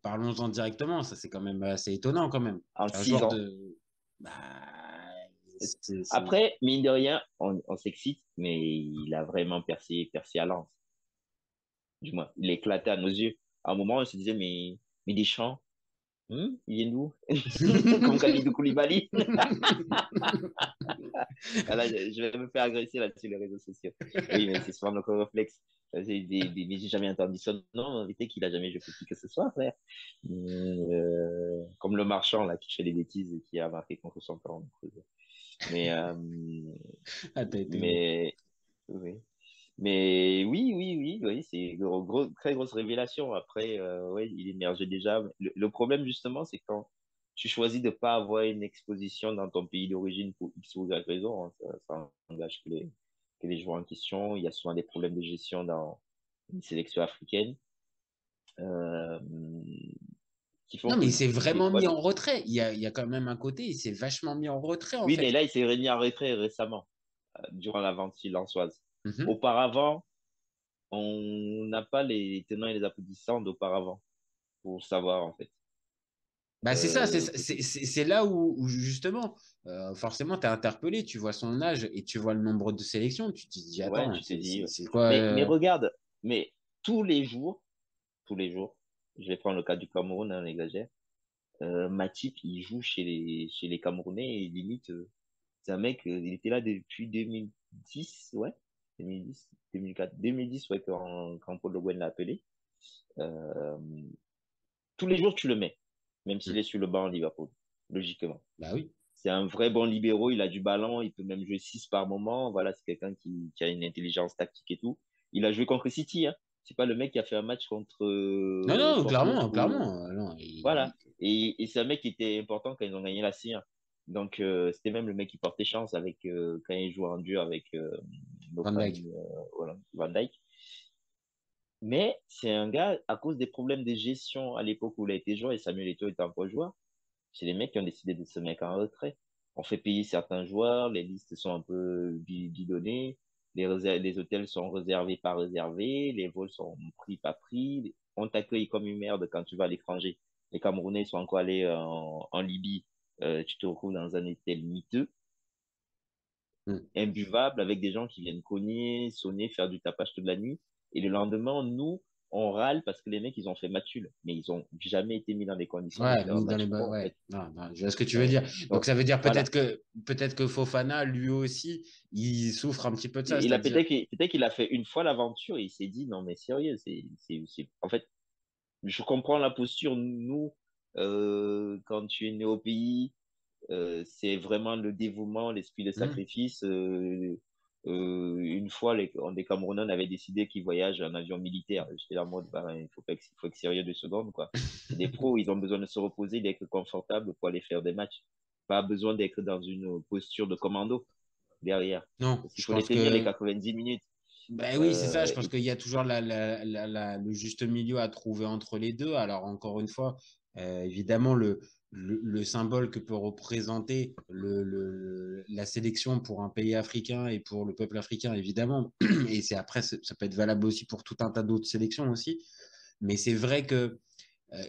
parlons-en directement, ça c'est quand même assez étonnant quand même. en Un 6 joueur ans. de... Bah, Après, mine de rien, on s'excite, mais il a vraiment percé à Lens. Du moins, il éclatait à nos yeux. À un moment, on se disait, mais Deschamps, il vient d'où? Comme Kalidou Koulibaly. Ah là, je vais me faire agresser là sur les réseaux sociaux. Oui, mais c'est souvent notre réflexe. Mais j'ai jamais entendu ça. Non, en vérité, qu'il a jamais joué au foot que ce soit, frère. Comme le marchand là qui fait des bêtises et qui a marqué contre son camp. Mais, Ah, t'as été bon. mais, oui. Mais oui, c'est très grosse révélation. Après, ouais, il émergeait déjà. Le problème, justement, c'est quand tu choisis de pas avoir une exposition dans ton pays d'origine pour X ou Y raison, hein, ça engage que les joueurs en question. Il y a souvent des problèmes de gestion dans une sélection africaine, euh, qui font Non, que mais il s'est des vraiment fois, mis en retrait. Il y a quand même un côté, il s'est vachement mis en retrait en oui, mais fait. là, il s'est réuni en retrait récemment, durant la vente lensoise. Mhm. Auparavant, on n'a pas les tenants et les aboutissants d'auparavant pour savoir, en fait. Bah, c'est ça, Euh, c'est là où, justement, forcément, tu es interpellé, tu vois son âge et tu vois le nombre de sélections, tu te dis, ouais, attends, tu te dis. Ouais. c'est quoi Mais regarde, mais tous les jours, je vais prendre le cas du Cameroun, hein, l'exagère. Matip, il joue chez les Camerounais et limite, c'est un mec, il était là depuis 2010, ouais, 2010, 2004, 2010, ouais, quand Paul Le Guen l'a appelé. Euh, Tous les jours, tu le mets, même s'il Hmm. est sur le banc à Liverpool, logiquement. Bah oui. C'est un vrai bon libéraux, il a du ballon, il peut même jouer 6 par moment. Voilà, c'est quelqu'un qui a une intelligence tactique et tout. Il a joué contre City, hein. C'est pas le mec qui a fait un match contre Non, non, Porto. clairement. Non, Voilà. Et c'est un mec qui était important quand ils ont gagné la C1. Donc, c'était même le mec qui portait chance avec quand il jouait en dur avec Van notre Dijk. ami voilà, Van Dijk. Mais c'est un gars, à cause des problèmes de gestion à l'époque où il a été joueur et Samuel Eto'o était un bon joueur, c'est les mecs qui ont décidé de se mettre en retrait. On fait payer certains joueurs, les listes sont un peu bidonnées, les hôtels sont réservés pas réservés, les vols sont pris pas pris. On t'accueille comme une merde quand tu vas à l'étranger. Les Camerounais sont encore allés en Libye, tu te retrouves dans un hôtel miteux, Hmm. imbuvable, avec des gens qui viennent cogner, sonner, faire du tapage toute la nuit. Et le lendemain, nous, on râle parce que les mecs, ils ont fait match nul. Mais ils ont jamais été mis dans des conditions de Ouais, faire un mis dans match les pro, bas. en Ouais, fait. non, non, je vois ce que tu veux Euh, dire. Donc donc, ça veut dire voilà. peut-être que Fofana, lui aussi, il souffre un petit peu de ça, Il a c'est-à-dire. peut-être qu'il a fait une fois l'aventure et il s'est dit, non, mais sérieux, en fait, je comprends la posture. Nous, quand tu es né au pays, c'est vraiment le dévouement, l'esprit de Hmm. sacrifice. Une fois, des Camerounais on avait décidé qu'ils voyagent en avion militaire. J'étais là en mode, bah, il faut être sérieux 2 secondes, quoi. C'est des pros, ils ont besoin de se reposer, d'être confortables pour aller faire des matchs. Pas besoin d'être dans une posture de commando derrière. Non, Parce qu'il je faut les pense tenir les que 90 minutes. ben oui, c'est ça. Je pense Et qu'il y a toujours le juste milieu à trouver entre les deux. Alors, encore une fois, évidemment, le symbole que peut représenter la sélection pour un pays africain et pour le peuple africain, évidemment. Et c'est après, ça peut être valable aussi pour tout un tas d'autres sélections aussi. Mais c'est vrai que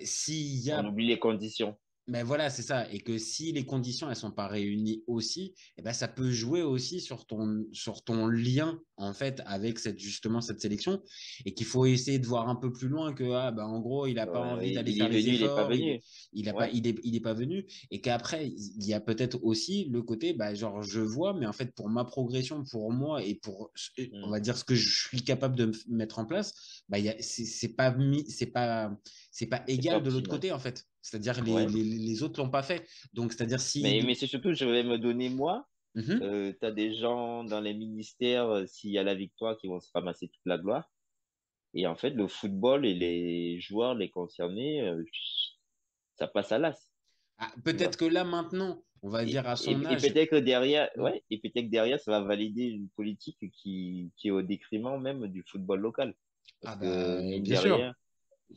S'il y On a oublie les conditions. mais voilà, c'est ça. Et que si les conditions elles sont pas réunies aussi, eh ben, ça peut jouer aussi sur ton lien en fait avec justement cette sélection et qu'il faut essayer de voir un peu plus loin que en gros il n'a pas envie d'aller Il est faire les venu, il n'est pas efforts, venu. Ouais. il est pas venu et qu'après il y a peut-être aussi le côté genre je vois mais en fait pour ma progression pour moi et pour on Mm. va dire ce que je suis capable de mettre en place, c'est pas c'est pas C'est pas égal de l'autre optimal. côté, en fait. C'est-à-dire Ouais. les autres l'ont pas fait. Donc, c'est-à-dire Mais si. c'est surtout, je vais me donner moi. Mhm. Tu as des gens dans les ministères, s'il y a la victoire, qui vont se ramasser toute la gloire. Et en fait, le football et les joueurs, les concernés, ça passe à l'as. Tu Peut-être vois. que là, maintenant, on va dire à son Et âge. peut-être que derrière, Hmm. ouais, et peut-être que derrière, ça va valider une politique qui est au détriment même du football local. Parce que, mine de Bien sûr. rien,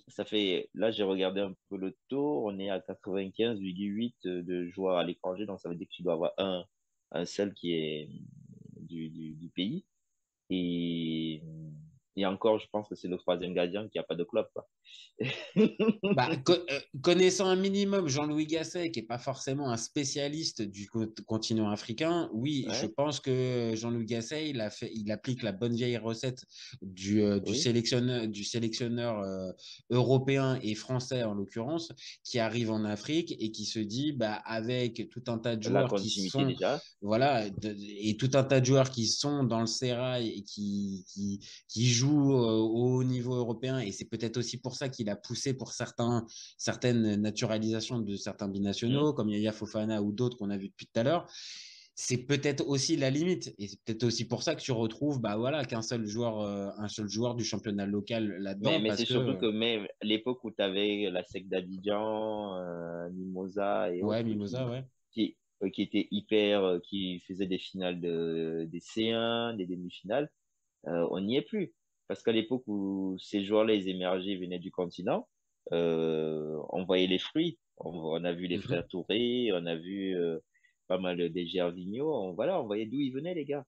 ça fait, là, j'ai regardé un peu le taux, on est à 95,8 de joueurs à l'étranger, donc ça veut dire que tu dois avoir un seul qui est du pays. Et, et encore, je pense que c'est le troisième gardien qui a pas de club, quoi. Connaissant un minimum Jean-Louis Gasset, qui n'est pas forcément un spécialiste du continent africain, oui, je Ouais, pense que Jean-Louis Gasset, il applique la bonne vieille recette oui, du sélectionneur européen et français en l'occurrence, qui arrive en Afrique et qui se dit, avec tout un tas de la joueurs qui continuité sont, déjà. voilà, et tout un tas de joueurs qui sont dans le sérail et qui joue au haut niveau européen. Et c'est peut-être aussi pour ça qu'il a poussé pour certaines naturalisations de certains Hmm. binationaux, comme Yaya Fofana ou d'autres qu'on a vu depuis tout à l'heure. C'est peut-être aussi la limite. Et c'est peut-être aussi pour ça que tu retrouves voilà, un seul joueur du championnat local là-dedans. Mais Parce c'est surtout que, que même l'époque où tu avais la SEC d'Abidjan, Mimosa et ouais, autres Mimosa, ouais. qui étaient hyper, qui faisaient des finales des C1, des demi-finales, on n'y est plus. Parce qu'à l'époque où ces joueurs-là, ils émergeaient, ils venaient du continent, on voyait les fruits. On a vu les Mhm. frères Touré, on a vu pas mal des Gervinho. Voilà, on voyait d'où ils venaient, les gars.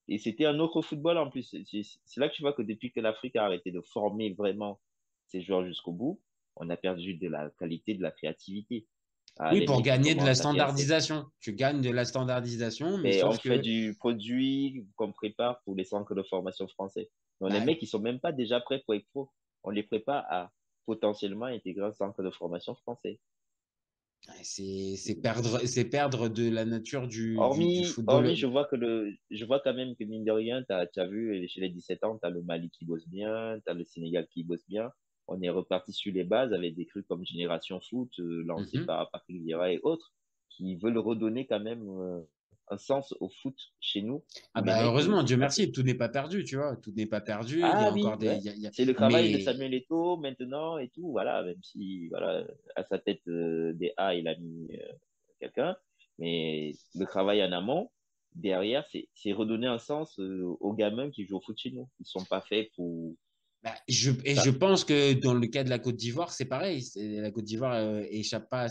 Et c'était un autre football en plus. C'est là que tu vois que depuis que l'Afrique a arrêté de former vraiment ses joueurs jusqu'au bout, on a perdu de la qualité, de la créativité. Ah, Oui, les pour mecs, ils gagner de la commencent à fiancer. standardisation. Tu gagnes de la standardisation, mais Mais on sauf fait que du produit qu'on prépare pour les centres de formation français. Donc les bah, mecs, ils sont même pas déjà prêts pour être pro. On les prépare à potentiellement intégrer un centre de formation français. c'est perdre de la nature du Hormis, football. je vois quand même que mine de rien, t'as vu, chez les 17 ans, t'as le Mali qui bosse bien, t'as le Sénégal qui bosse bien. On est reparti sur les bases avec des trucs comme Génération Foot, lancés Mhm. par Patrick Vieira et autres, qui veulent redonner quand même, un sens au foot chez nous, où les mecs, Heureusement, c'est Dieu pas, merci, tout n'est pas perdu, tu vois. Tout n'est pas perdu. Il y ah a encore oui, des. ouais. C'est le travail de Mais Samuel Eto'o maintenant et tout, voilà, même si, voilà, à sa tête, des A, il a mis, quelqu'un, mais le travail en amont, derrière, c'est redonner un sens, aux gamins qui jouent au foot chez nous. Ils sont pas faits pour je ça. pense que dans le cas de la Côte d'Ivoire, c'est pareil. La Côte d'Ivoire échappe pas à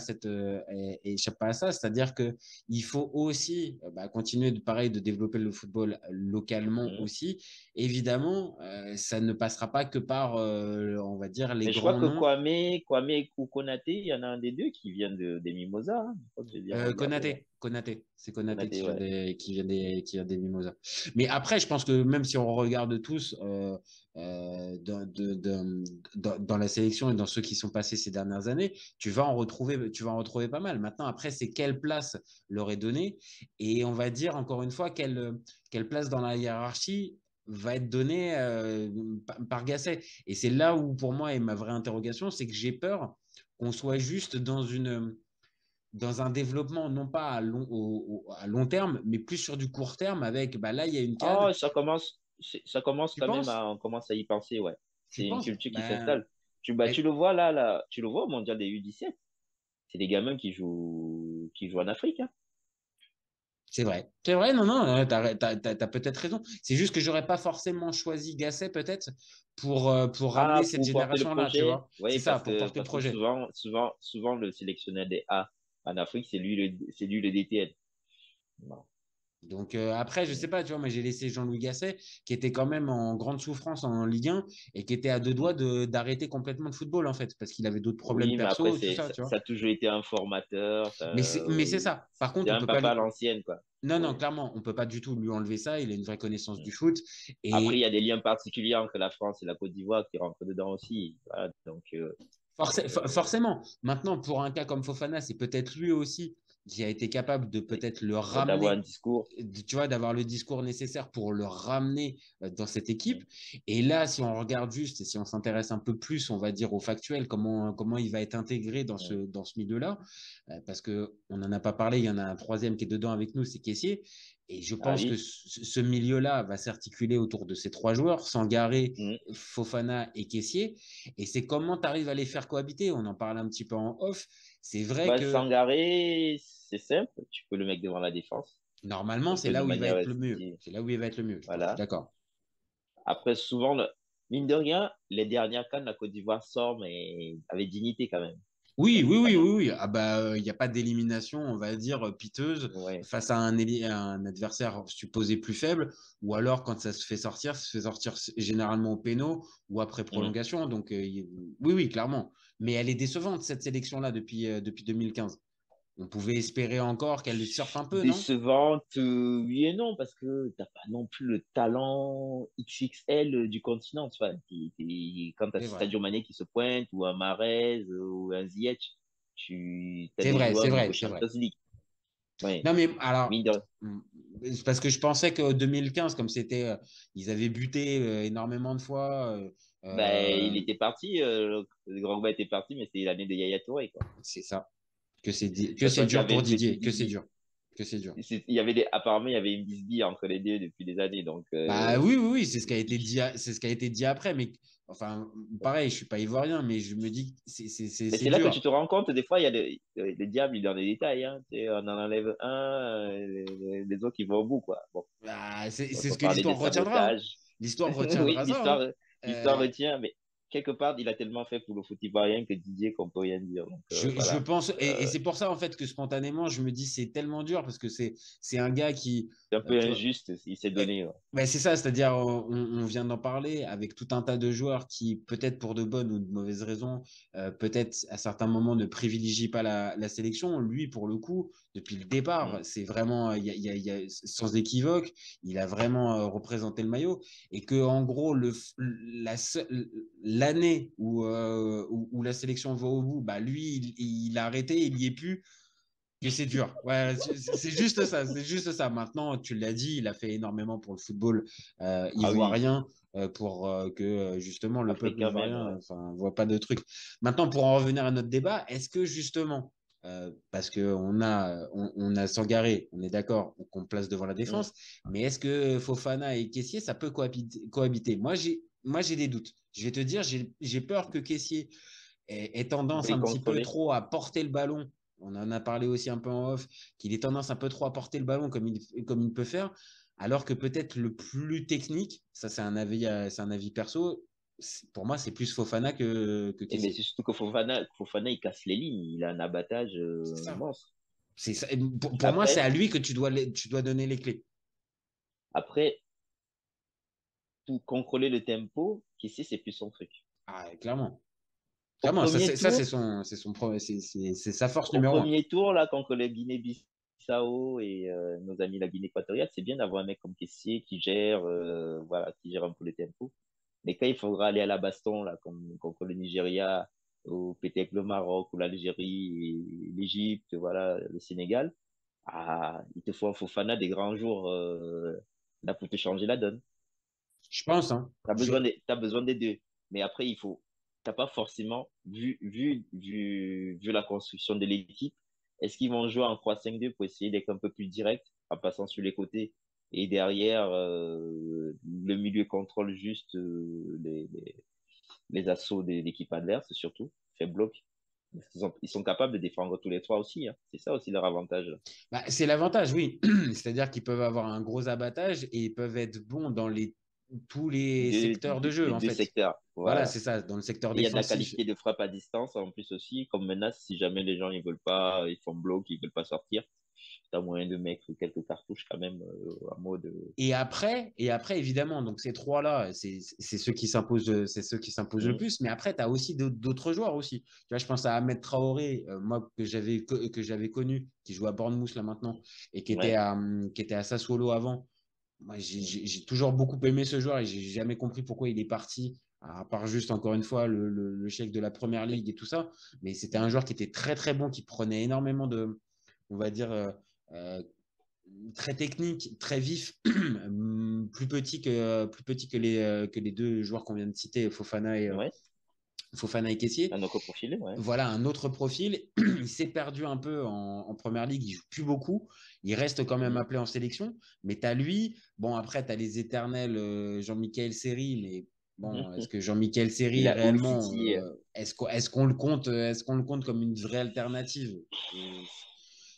échappe pas à ça. C'est-à-dire que il faut aussi continuer pareil de développer le football localement Mhm. aussi. Évidemment, ça ne passera pas que par, on va dire, les Mais je crois grands que noms. Kwame ou Konaté, il y en a un des deux qui vient des Mimosas, hein. Je crois que j'ai bien regardé là. Konaté, c'est Konaté Konaté, ouais. qui vient des Mimosas. Mais après, je pense que même si on regarde tous dans la sélection et dans ceux qui sont passés ces dernières années, tu vas en retrouver pas mal. Maintenant, après, c'est quelle place leur est donnée et on va dire encore une fois quelle place dans la hiérarchie va être donnée par Gasset. Et c'est là où, pour moi, est ma vraie interrogation, c'est que j'ai peur qu'on soit juste dans un développement, non pas à long terme, mais plus sur du court terme avec, là, il y a une canne. Oh, ça commence Tu quand même penses? on commence à y penser, ouais. Tu C'est une penses? culture qui s'installe. Tu le vois là, tu le vois au mondial des U17. C'est des gamins qui jouent en Afrique, hein. C'est vrai. C'est vrai, non, non, t'as peut-être raison. C'est juste que j'aurais pas forcément choisi Gasset, peut-être, pour ramener Ah, cette pour porter le génération-là, tu projet, vois. C'est oui, ça, pour porter le parce que projet. souvent, le sélectionneur des A en Afrique, c'est lui le DTN. Bon. Donc après, je sais pas, tu vois, moi j'ai laissé Jean-Louis Gasset, qui était quand même en grande souffrance en Ligue 1 et qui était à deux doigts d'arrêter complètement le football, en fait, parce qu'il avait d'autres problèmes Oui, mais après, perso, tout ça, tu vois. ça a toujours été un formateur. Mais c'est ça. Par contre, C'est on un peut pas papa à lui. l'ancienne, quoi. Non, non, Ouais. clairement, on peut pas du tout lui enlever ça. Il a une vraie connaissance du foot. Après, il y Et a des liens particuliers entre la France et la Côte d'Ivoire qui rentrent dedans aussi. Voilà, donc, forcément, maintenant, pour un cas comme Fofana, c'est peut-être lui aussi qui a été capable de peut-être le d'avoir un ramener, discours. tu vois, d'avoir le discours nécessaire pour le ramener dans cette équipe. Et là, si on regarde juste et si on s'intéresse un peu plus, on va dire au factuel, comment il va être intégré dans ce milieu-là, parce qu'on n'en a pas parlé, il y en a un troisième qui est dedans avec nous, c'est Caissier. Et je Ah pense que oui. ce milieu-là va s'articuler autour de ces trois joueurs, Sangaré, Mhm. Fofana et Caissier. Et c'est comment tu arrives à les faire cohabiter. On en parle un petit peu en off. C'est vrai Bah, que Sangaré, c'est simple. Tu peux le mettre devant la défense. normalement, Un c'est peu de là où il va manière. être le mieux. C'est là où il va être le mieux. Je suis Voilà. d'accord. Après, souvent, mine de rien, les dernières CAN, la Côte d'Ivoire sort, mais avec dignité quand même. Oui, oui, oui, Quand même. oui, oui. Ah bah, il n'y a pas d'élimination, on va dire, piteuse Ouais. face à un adversaire supposé plus faible, ou alors quand ça se fait sortir généralement au péno ou après Mhm. prolongation. Donc, oui, oui, clairement. Mais elle est décevante, cette sélection-là, depuis 2015. On pouvait espérer encore qu'elle surfe un peu, non? Décevante, oui et non, parce que t'as pas non plus le talent XXL du continent. Tu vois. Quand t'as C'est vrai. Sadio Mané qui se pointe, ou un Mahrez, ou un Ziyech, tu as C'est des vrai, joueurs c'est au vrai, niveau c'est vrai. Champions League. Ouais. Non, mais alors, Mine de... hmm, c'est parce que je pensais qu'en 2015, comme c'était, ils avaient buté énormément de fois. Ben, il était parti, le grand était parti, mais c'était l'année de Yaya Touré, quoi. C'est ça. De Que toute c'est façon, il y dur avait pour une petite Didier. Que c'est bisbille. dur. Que c'est dur. Il y avait apparemment, il y avait une bisbille entre les deux depuis des années, donc, Bah oui, oui, oui, c'est ce qui a été dit, c'est ce qui a été dit après. Mais enfin, pareil, je suis pas ivoirien, mais je me dis que mais c'est c'est là que tu dur. te rends compte, des fois, il y a le diable, il est dans les détails, hein. Tu sais, on en enlève un, les autres, ils vont au bout, quoi. Bon, Bah, on c'est peut ce que parler de l'histoire retiendra, hein. sabotage. L'histoire Oui, retiendra ça, hein. l'histoire Euh, retient, mais quelque part, il a tellement fait pour le foot ivoirien que Didier qu'on peut rien dire. Donc, je voilà. pense, et c'est pour ça en fait que spontanément, je me dis c'est tellement dur parce que c'est un gars qui, C'est un peu tu vois, injuste, il s'est donné. Ouais. ben, c'est ça, c'est-à-dire on vient d'en parler avec tout un tas de joueurs qui, peut-être pour de bonnes ou de mauvaises raisons, peut-être à certains moments ne privilégient pas la sélection. Lui, pour le coup, depuis le départ, Mm. c'est vraiment, sans équivoque, il a vraiment représenté le maillot et que en gros l'année où la sélection va au bout, bah lui, il a arrêté, il y est plus que c'est dur. Ouais, c'est juste ça, c'est juste ça. Maintenant, tu l'as dit, il a fait énormément pour le football Ah oui, ivoirien, pour que justement le peuple africain même, ivoirien ouais. enfin, voit pas de trucs. Maintenant, pour en revenir à notre débat, est-ce que justement, parce que on a Sangaré, on est d'accord, qu'on place devant la Mm. défense, mais est-ce que Fofana et Kessié, ça peut cohabiter? Moi, j'ai des doutes. Je vais te dire, j'ai peur que Kessié ait On peut tendance les un petit peu contrôler. trop à porter le ballon. On en a parlé aussi un peu en off, qu'il ait tendance un peu trop à porter le ballon comme il peut faire, alors que peut-être le plus technique, ça c'est un avis perso, pour moi c'est plus Fofana que Et mais Kessié. c'est surtout que Fofana, il casse les lignes, il a un abattage C'est ça. monstre. C'est ça. Pour moi, c'est Après, à lui que tu dois donner les clés. après, tout contrôler le tempo, ici, c'est plus son truc. Ah, clairement. Au Clairement, premier tour, c'est sa force au numéro un. premier tour, là, contre le Guinée-Bissau et nos amis la Guinée équatoriale, c'est bien d'avoir un mec comme Kessié qui gère, voilà, qui gère un peu le tempo. Mais quand il faudra aller à la baston, là, comme contre le Nigeria, ou peut-être le Maroc, ou l'Algérie, l'Égypte, voilà, le Sénégal, ah, il te faut un Fofana des grands jours, là, pour te changer la donne. Je pense, hein. T'as besoin des deux. Mais après, t'as pas forcément vu la construction de l'équipe. Est-ce qu'ils vont jouer en 3-5-2 pour essayer d'être un peu plus direct en passant sur les côtés et derrière, le milieu contrôle juste les assauts de l'équipe adverse, surtout, fait bloc. Ils sont capables de défendre tous les trois aussi. Hein. C'est ça aussi leur avantage. Bah, c'est l'avantage, oui. C'est-à-dire qu'ils peuvent avoir un gros abattage et ils peuvent être bons dans tous les secteurs de jeu, Les en deux fait. secteurs. Voilà, Voilà. c'est ça, dans le secteur Et il y a de la défensif. qualité de frappe à distance en plus aussi, comme menace si jamais les gens ils veulent pas, ils font bloc, ils veulent pas sortir. t'as moyen de mettre quelques cartouches quand même en mode. Et après, évidemment, donc ces trois-là, c'est ceux qui s'imposent, c'est ceux qui s'imposent le plus. Mais après, tu as aussi d'autres joueurs aussi. Tu vois, je pense à Ahmed Traoré, moi que j'avais connu, qui joue à Bournemouth là maintenant, et Ouais. qui était à Sassuolo avant. Moi, j'ai toujours beaucoup aimé ce joueur et j'ai jamais compris pourquoi il est parti, à part juste, encore une fois, le chèque de la première ligue et tout ça. Mais c'était un joueur qui était très, très bon, qui prenait énormément on va dire, euh, très technique, très vif, plus petit que les deux joueurs qu'on vient de citer, Ouais. Fofana et Kessié. Un autre profil, ouais. Voilà un autre profil. Il s'est perdu un peu en première ligue, il joue plus beaucoup. Il reste quand même appelé en sélection. Mais tu as lui, bon, après, tu as les éternels Jean-Michel Seri, mais bon, est-ce que Jean-Michel Il Seri, a Hull réellement, City. est-ce qu'on le compte comme une vraie alternative?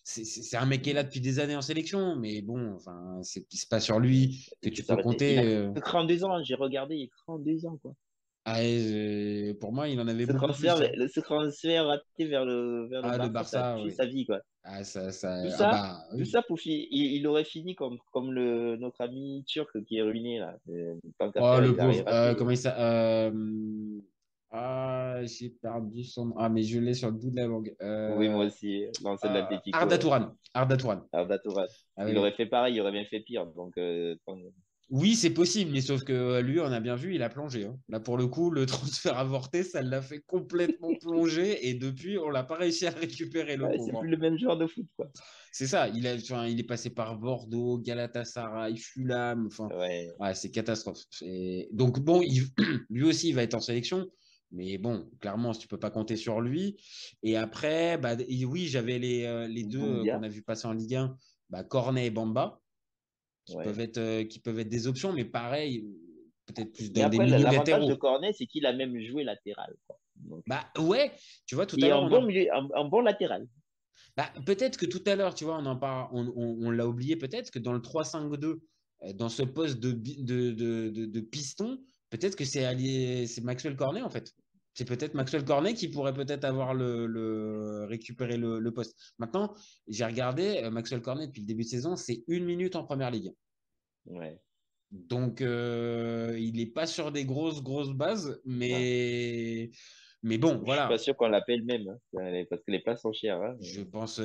C'est un mec qui est là depuis des années en sélection, mais bon, enfin, c'est pas sur lui que Il peut tu peux s'arrêter. Il compter. a que 32 ans, j'ai regardé, il a 32 ans, quoi. Pour moi, il en avait Ce beaucoup transfert, plus, hein. ce transfert raté vers le Ah, le Barça, ça a Barça, tué oui. sa vie, quoi. Ah, ça, Tout ah ça, bah tout oui. ça il aurait fini comme notre ami turc qui est ruiné, là. Tant qu'à Oh, faire, le il a pauvre. raté. Comment il s'appelle Ah, j'ai perdu son nom. Ah, mais je l'ai sur le bout de la langue. Oui, moi aussi, l'ancien de Arda l'Atlético, Touran. Arda Touran. Arda Turan. Ah Il oui. aurait fait pareil, il aurait bien fait pire. Donc, Oui, c'est possible, mais sauf que lui, on a bien vu, il a plongé, hein. Là, pour le coup, le transfert avorté, ça l'a fait complètement plonger. Et depuis, on l'a pas réussi à récupérer, le ouais, c'est pauvre, plus hein. le même joueur de foot, quoi. C'est ça. Enfin, il est passé par Bordeaux, Galatasaray, Fulham. Enfin, Ouais. ouais, c'est catastrophe. Donc, bon, lui aussi, il va être en sélection. Mais bon, clairement, tu peux pas compter sur lui. Et après, bah, oui, j'avais les deux qu'on Doumbia, a vu passer en Ligue 1, bah, Cornet et Bamba, ouais. qui peuvent être des options, mais pareil, peut-être plus Mais dans des après, milieux l'avantage de latéraux. Cornet, c'est qu'il a même joué latéral, quoi. Donc, Bah ouais, tu vois, tout il à est l'heure, un bon milieu, un bon latéral. bah, peut-être que tout à l'heure, tu vois, on en parle, on l'a oublié peut-être que dans le 3-5-2, dans ce poste de piston, peut-être que c'est Maxwell Cornet en fait. C'est peut-être Maxwell Cornet qui pourrait peut-être avoir récupérer le poste. Maintenant, j'ai regardé Maxwell Cornet depuis le début de saison, c'est 1 minute en première ligue. Ouais. Donc, il n'est pas sur des grosses, grosses bases, Non. mais bon, Je suis pas voilà. sûr qu'on l'appelle même, hein, parce que les places sont chères, hein. Je pense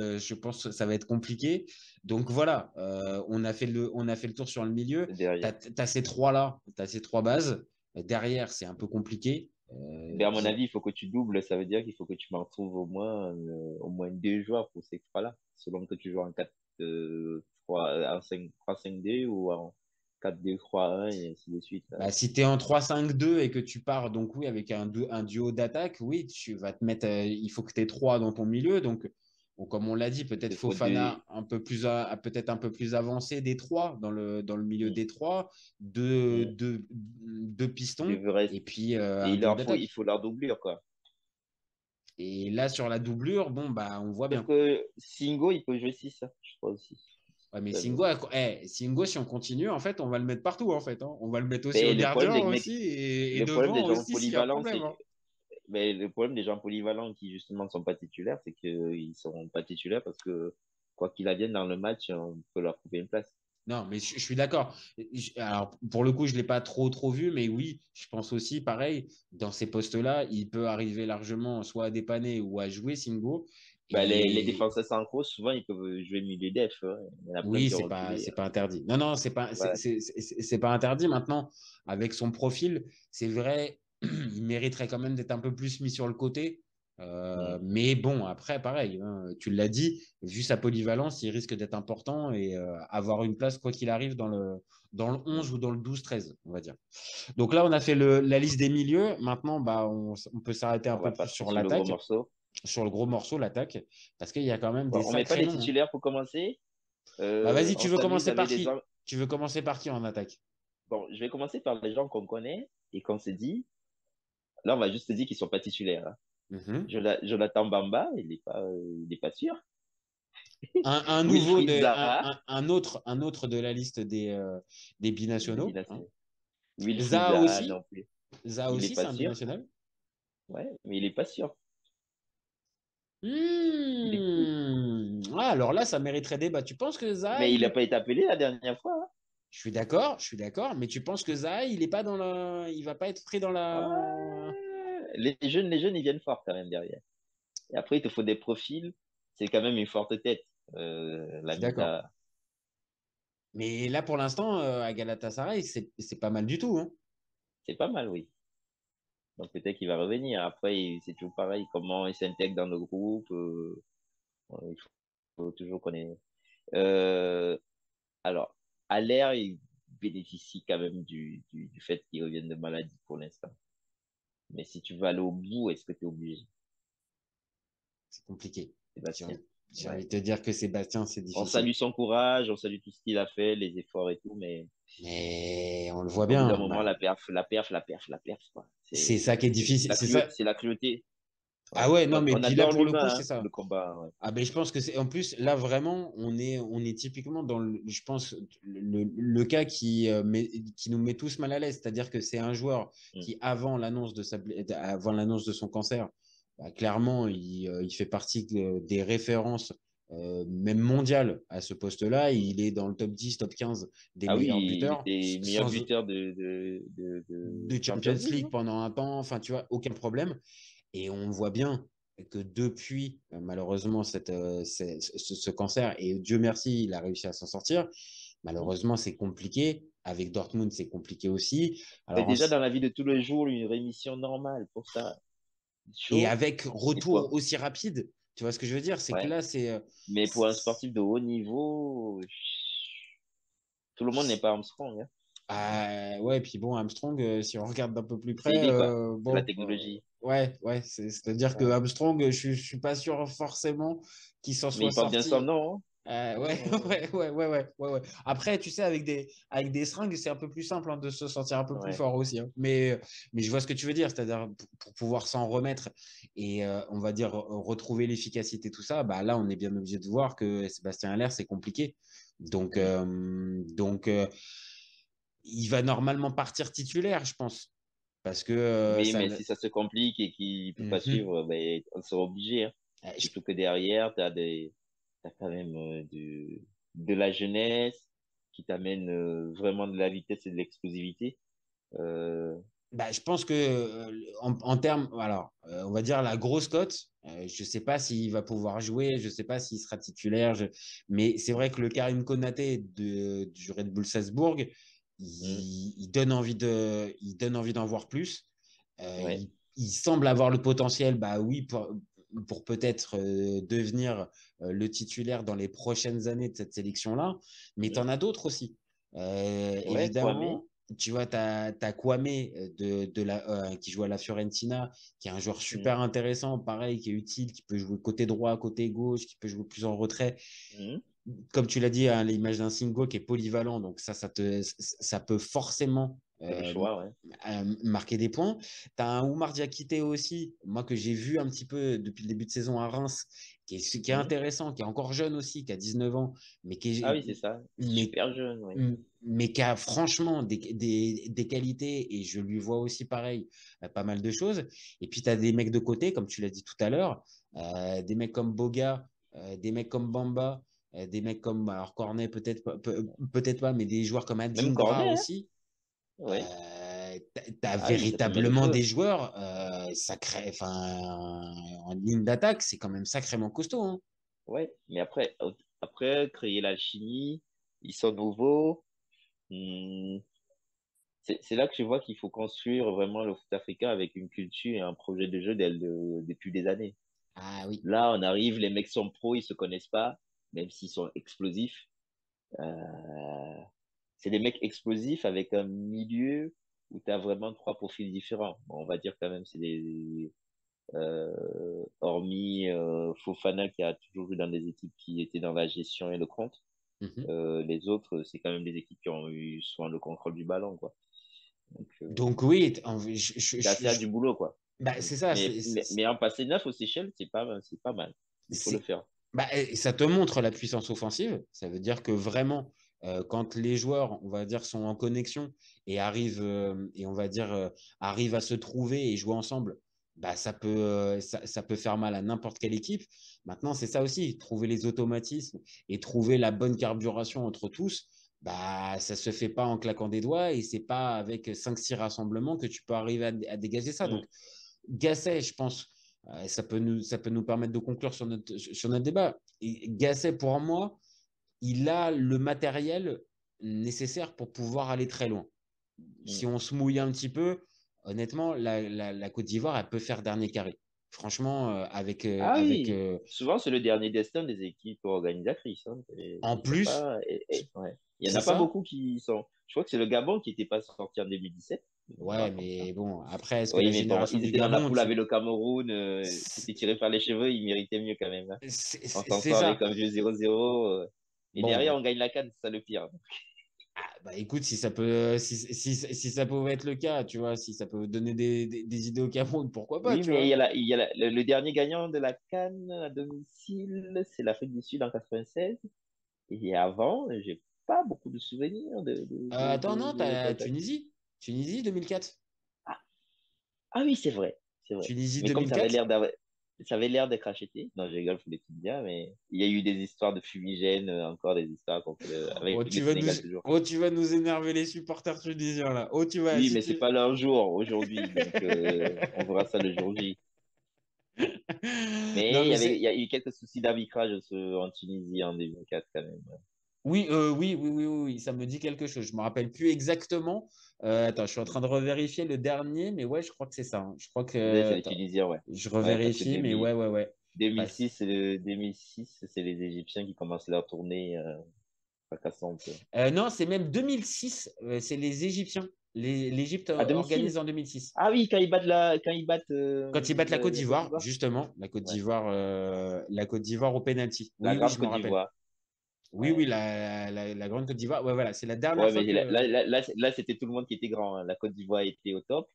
que ça va être compliqué. Donc voilà, on a fait le tour sur le milieu. Tu Derrière. as ces trois-là, tu as ces trois bases. Derrière, c'est un peu compliqué. Mais à mon avis, il faut que tu doubles. Ça veut dire qu'il faut que tu m'en trouves au moins deux joueurs pour ces trois-là. Selon que tu joues en 4 3 en 5 3-5-2 ou en 4-2-3-1 et ainsi de suite. Bah, si tu es en 3-5-2 et que tu pars, donc oui, avec un duo d'attaque, oui, tu vas te mettre, il faut que tu aies trois dans ton milieu. Donc, bon, comme on l'a dit, peut-être Il faut deux. Fofana peut-être un peu plus avancé des trois, dans le milieu Hmm, des trois, deux, hmm. deux, deux pistons, Devrait- et puis Et un duo il d'attaque. faut leur doublure, quoi. Et là, sur la doublure, bon, bah, on voit Parce bien. que Singo, il peut jouer 6, hein, je crois aussi. Ouais, mais Ça Singo, veut- Singo, si on continue, en fait, on va le mettre partout, en fait, hein. On va le mettre aussi Mais au le problème gardien des mecs, aussi, et le problème des devant gens aussi, s'il y a polyvalents, problème, hein. mais le problème des gens polyvalents qui justement ne sont pas titulaires, c'est qu'ils ne seront pas titulaires parce que quoi qu'il advienne dans le match, on peut leur trouver une place. Non, mais je suis d'accord. Alors, pour le coup, je ne l'ai pas trop vu, mais oui, je pense aussi, pareil, dans ces postes-là, il peut arriver largement soit à dépanner ou à jouer Singo. Bah, les Et défenseurs centraux, souvent, ils peuvent jouer milieu def, hein. Il y en a plein oui, qui ont c'est pas, reculé, c'est hein. pas interdit. Non, non, c'est pas, Voilà. c'est pas interdit. Maintenant, avec son profil, c'est vrai, il mériterait quand même d'être un peu plus mis sur le côté. Mm. Mais bon, après, pareil, hein, tu l'as dit, vu sa polyvalence, il risque d'être important et avoir une place, quoi qu'il arrive, dans le 11 ou dans le 12-13, on va dire. Donc là, on a fait la liste des milieux. Maintenant, bah, on peut s'arrêter un On peu va plus passer sur sur le gros l'attaque, morceau. sur le gros morceau, l'attaque, parce qu'il y a quand même Bon, des on met pas sacrés les noms, hein. titulaires pour commencer. Bah, vas-y, tu On veux s'amuse commencer par avec les qui? gens. Tu veux commencer par qui en attaque? Bon, je vais commencer par les gens qu'on connaît et qu'on se dit. Là, on va juste se dire qu'ils sont pas titulaires, hein. Mhm. Jonathan Bamba, il est pas sûr. Un nouveau, Wilfried Zaha, un autre de la liste des de binationaux, hein. binational. Wilfried Zaha Zaha aussi. non plus. Zaha Il est aussi, c'est pas un sûr. binational. Ouais, mais il est pas sûr. Il est- Hmm. Ah, alors là, ça mériterait débat. Tu penses que Zaha, Mais il n'a pas été appelé la dernière fois, hein. je suis d'accord, mais tu penses que Zaha, il est pas dans la, il va pas être pris dans la. Ouais. Les jeunes, ils viennent fort quand même derrière. Et après, il te faut des profils. C'est quand même une forte tête. Je La suis d'accord. Mina, Mais là, pour l'instant, à Galatasaray, c'est pas mal du tout, hein. c'est pas mal, oui. Donc peut-être qu'il va revenir. Après, c'est toujours pareil. Comment il s'intègre dans le groupe. Il faut toujours connaître. Euh, alors, à l'air, il bénéficie quand même du fait qu'il revienne de maladie pour l'instant. Mais si tu veux aller au bout, est-ce que tu es obligé, C'est compliqué. J'ai Sébastien? envie, j'ai Ouais. envie de te dire que Sébastien, c'est On difficile. salue son courage, on salue tout ce qu'il a fait, les efforts et tout, mais Mais on le voit au bout d'un bien. moment, Bah, la perf, quoi. c'est ça qui est difficile. C'est ça. C'est la cruauté. Ah Ouais. ouais, non, mais On puis là, adore pour le coup, l'humain, c'est hein, ça. le combat. Ouais. Ah ben, je pense que c'est. En plus, là, vraiment, on est typiquement dans le, je pense, le cas qui nous met tous mal à l'aise. C'est-à-dire que c'est un joueur Mm. qui, avant l'annonce de son cancer, bah, clairement, il fait partie des références, même mondiales à ce poste-là. Il est dans le top 10, top 15 des Ah oui, meilleurs il buteurs, était meilleur sans, buteur de de Champions Champions League, League non? pendant un temps. Enfin, tu vois, aucun problème. Et on voit bien que depuis, malheureusement, ce cancer, et Dieu merci, il a réussi à s'en sortir. Mm. Malheureusement, c'est compliqué. Avec Dortmund, c'est compliqué aussi. Mais Alors, déjà dans la vie de tous les jours, une rémission normale pour ça, et chaud. avec Et retour pour, aussi rapide, tu vois ce que je veux dire? C'est que ouais. là, c'est. Mais pour un sportif de haut niveau, tout le monde n'est pas Armstrong, hein. Ouais, puis bon, Armstrong, si on regarde d'un peu plus C'est près, inné, quoi. C'est la bon, technologie. ouais, ouais, c'est-à-dire que Ouais. Armstrong, je suis pas sûr forcément qu'il s'en Mais soit il porte bien son sorti. nom, hein. Ouais, ouais. Après, tu sais, avec des seringues, c'est un peu plus simple, hein, de se sentir un peu plus Ouais. fort aussi, hein. Mais je vois ce que tu veux dire, c'est-à-dire pour pouvoir s'en remettre et on va dire retrouver l'efficacité, tout ça, bah là, on est bien obligé de voir que Sébastien Haller, c'est compliqué. Donc, Oui. il va normalement partir titulaire, je pense, parce que Oui, mais si ça se complique et qu'il peut pas Mhm. suivre, ben, on sera obligé, hein. Je- Surtout que derrière, t'as quand même de la jeunesse qui t'amène vraiment de la vitesse et de l'explosivité. Euh, Bah, je pense que en termes, alors, on va dire la grosse cote. Je sais pas s'il va pouvoir jouer, je sais pas s'il sera titulaire, mais c'est vrai que le Karim Konaté du Red Bull Salzbourg, hmm, il donne envie d'en voir plus. ouais. Il semble avoir le potentiel, bah oui, pour peut-être devenir le titulaire dans les prochaines années de cette sélection-là, mais tu Hmm, en as d'autres aussi. ouais, Kwame. Évidemment, tu vois, t'as Kwame qui joue à la Fiorentina, qui est un joueur Hmm, super intéressant, pareil, qui est utile, qui peut jouer côté droit, côté gauche, qui peut jouer plus en retrait. hmm, Comme tu l'as dit, à l'image d'un Singo qui est polyvalent, donc ça peut forcément c'est le choix, ouais. marquer des points. Tu as un Oumar Diakité aussi, moi que j'ai vu un petit peu depuis le début de saison à Reims, qui est Hmm. intéressant, qui est encore jeune aussi, qui a 19 ans, mais Ah qui oui, c'est ça. mais, Super jeune, oui. mais qui a franchement des qualités, et je lui vois aussi pareil, pas mal de choses. Et puis tu as des mecs de côté, comme tu l'as dit tout à l'heure, des mecs comme Boga, des mecs comme Bamba, des mecs comme, alors Cornet peut-être peut-être pas, mais des joueurs comme Même Adingra Cornet, hein? aussi. Ouais. T'as Ah oui, ça fait mal au véritablement feu. des joueurs sacrés, enfin, en ligne d'attaque, c'est quand même sacrément costaud, hein. Ouais. Mais après, créer l'alchimie, ils sont nouveaux. Hmm, c'est là que je vois qu'il faut construire vraiment le foot africain avec une culture et un projet de jeu depuis des années. Ah oui. Là, on arrive, les mecs sont pros, ils se connaissent pas, même s'ils sont explosifs. Euh, c'est des mecs explosifs avec un milieu où tu as vraiment trois profils différents. Bon, on va dire quand même, hormis Fofana qui a toujours joué dans des équipes qui étaient dans la gestion et le compte. Mhm. Les autres, c'est quand même des équipes qui ont eu souvent le contrôle du ballon, quoi. Donc, Donc oui, c'est assez à du boulot, quoi. bah, c'est ça, Mais en passer neuf aux Seychelles, c'est pas mal. Il faut le c'est- faire. bah, ça te montre la puissance offensive. Ça veut dire que vraiment, quand les joueurs, on va dire, sont en connexion et arrivent, et on va dire, arrivent à se trouver et jouer ensemble, bah, ça peut faire mal à n'importe quelle équipe. Maintenant, c'est ça aussi, trouver les automatismes et trouver la bonne carburation entre tous. Bah, ça se fait pas en claquant des doigts et c'est pas avec 5-6 rassemblements que tu peux arriver à dégager ça. Mm. Donc, Gasset, je pense, ça peut nous permettre de conclure sur notre débat. Et Gasset, pour moi, il a le matériel nécessaire pour pouvoir aller très loin. Si on se mouille un petit peu, honnêtement, la Côte d'Ivoire, elle peut faire dernier carré. Franchement, Ah oui, souvent c'est le dernier destin des équipes organisatrices, hein. en C'est plus, pas, ouais. Il y en c'est a pas ça. beaucoup qui sont. Je crois que c'est le Gabon qui n'était pas sorti en 2017. Ouais, mais bon, après, est-ce que Oui, la mais bon, génération ils du étaient dans la Gabon, poule avec le Cameroun, qui s'est tiré par les cheveux, ils méritaient mieux quand même, hein. On s'en c'est sort ça. avec un vieux 0-0. Et derrière, Bon, on gagne la CAN, c'est ça le pire. bah écoute, si ça pouvait être le cas, tu vois, si ça peut donner des idées au Cameroun, pourquoi pas, Oui, tu mais vois. le dernier gagnant de la CAN à domicile, c'est l'Afrique du Sud en 96. Et avant, j'ai pas beaucoup de souvenirs Attends, non, de t'as contact. Tunisie. Tunisie 2004. Ah, ah oui, c'est vrai, c'est vrai. Tunisie Mais comme ça avait 2004. l'air ça avait l'air d'être acheté. Non, je rigole pour les petites bien, mais il y a eu des histoires de fumigène, encore des histoires avec Oh, le Sénégal toujours. tu vas nous énerver les supporters tunisiens là. Oh, tu vas, Oui, si mais c'est tu. pas leur jour aujourd'hui, donc on verra ça le jour J. Non, Mais mais il y a eu quelques soucis d'arbitrage en Tunisie en 2004 quand même. oui, oui, ça me dit quelque chose. Je me rappelle plus exactement. Attends, je suis en train de revérifier le dernier, mais ouais, je crois que c'est ça, hein. Je crois que. C'est les Attends, Tunisiens, ouais. je Ouais, parce que revérifie, mais ouais, ouais, ouais. Bah, 2006, c'est les Égyptiens qui commencent leur tournée fracassante. non, c'est même 2006. C'est les Égyptiens. L'Égypte À domicile? organise en 2006. Ah oui, quand ils battent Quand ils battent la Côte la Côte d'Ivoire, d'Ivoire? justement, Ouais. La Côte d'Ivoire au penalty. La Oui, oui, grande je me Côte rappelle. d'Ivoire. Oui, oui, Ouais. la grande Côte d'Ivoire. Ouais, voilà, c'est la dernière Ouais, fois mais que. là, c'était tout le monde qui était grand, hein. La Côte d'Ivoire était au top.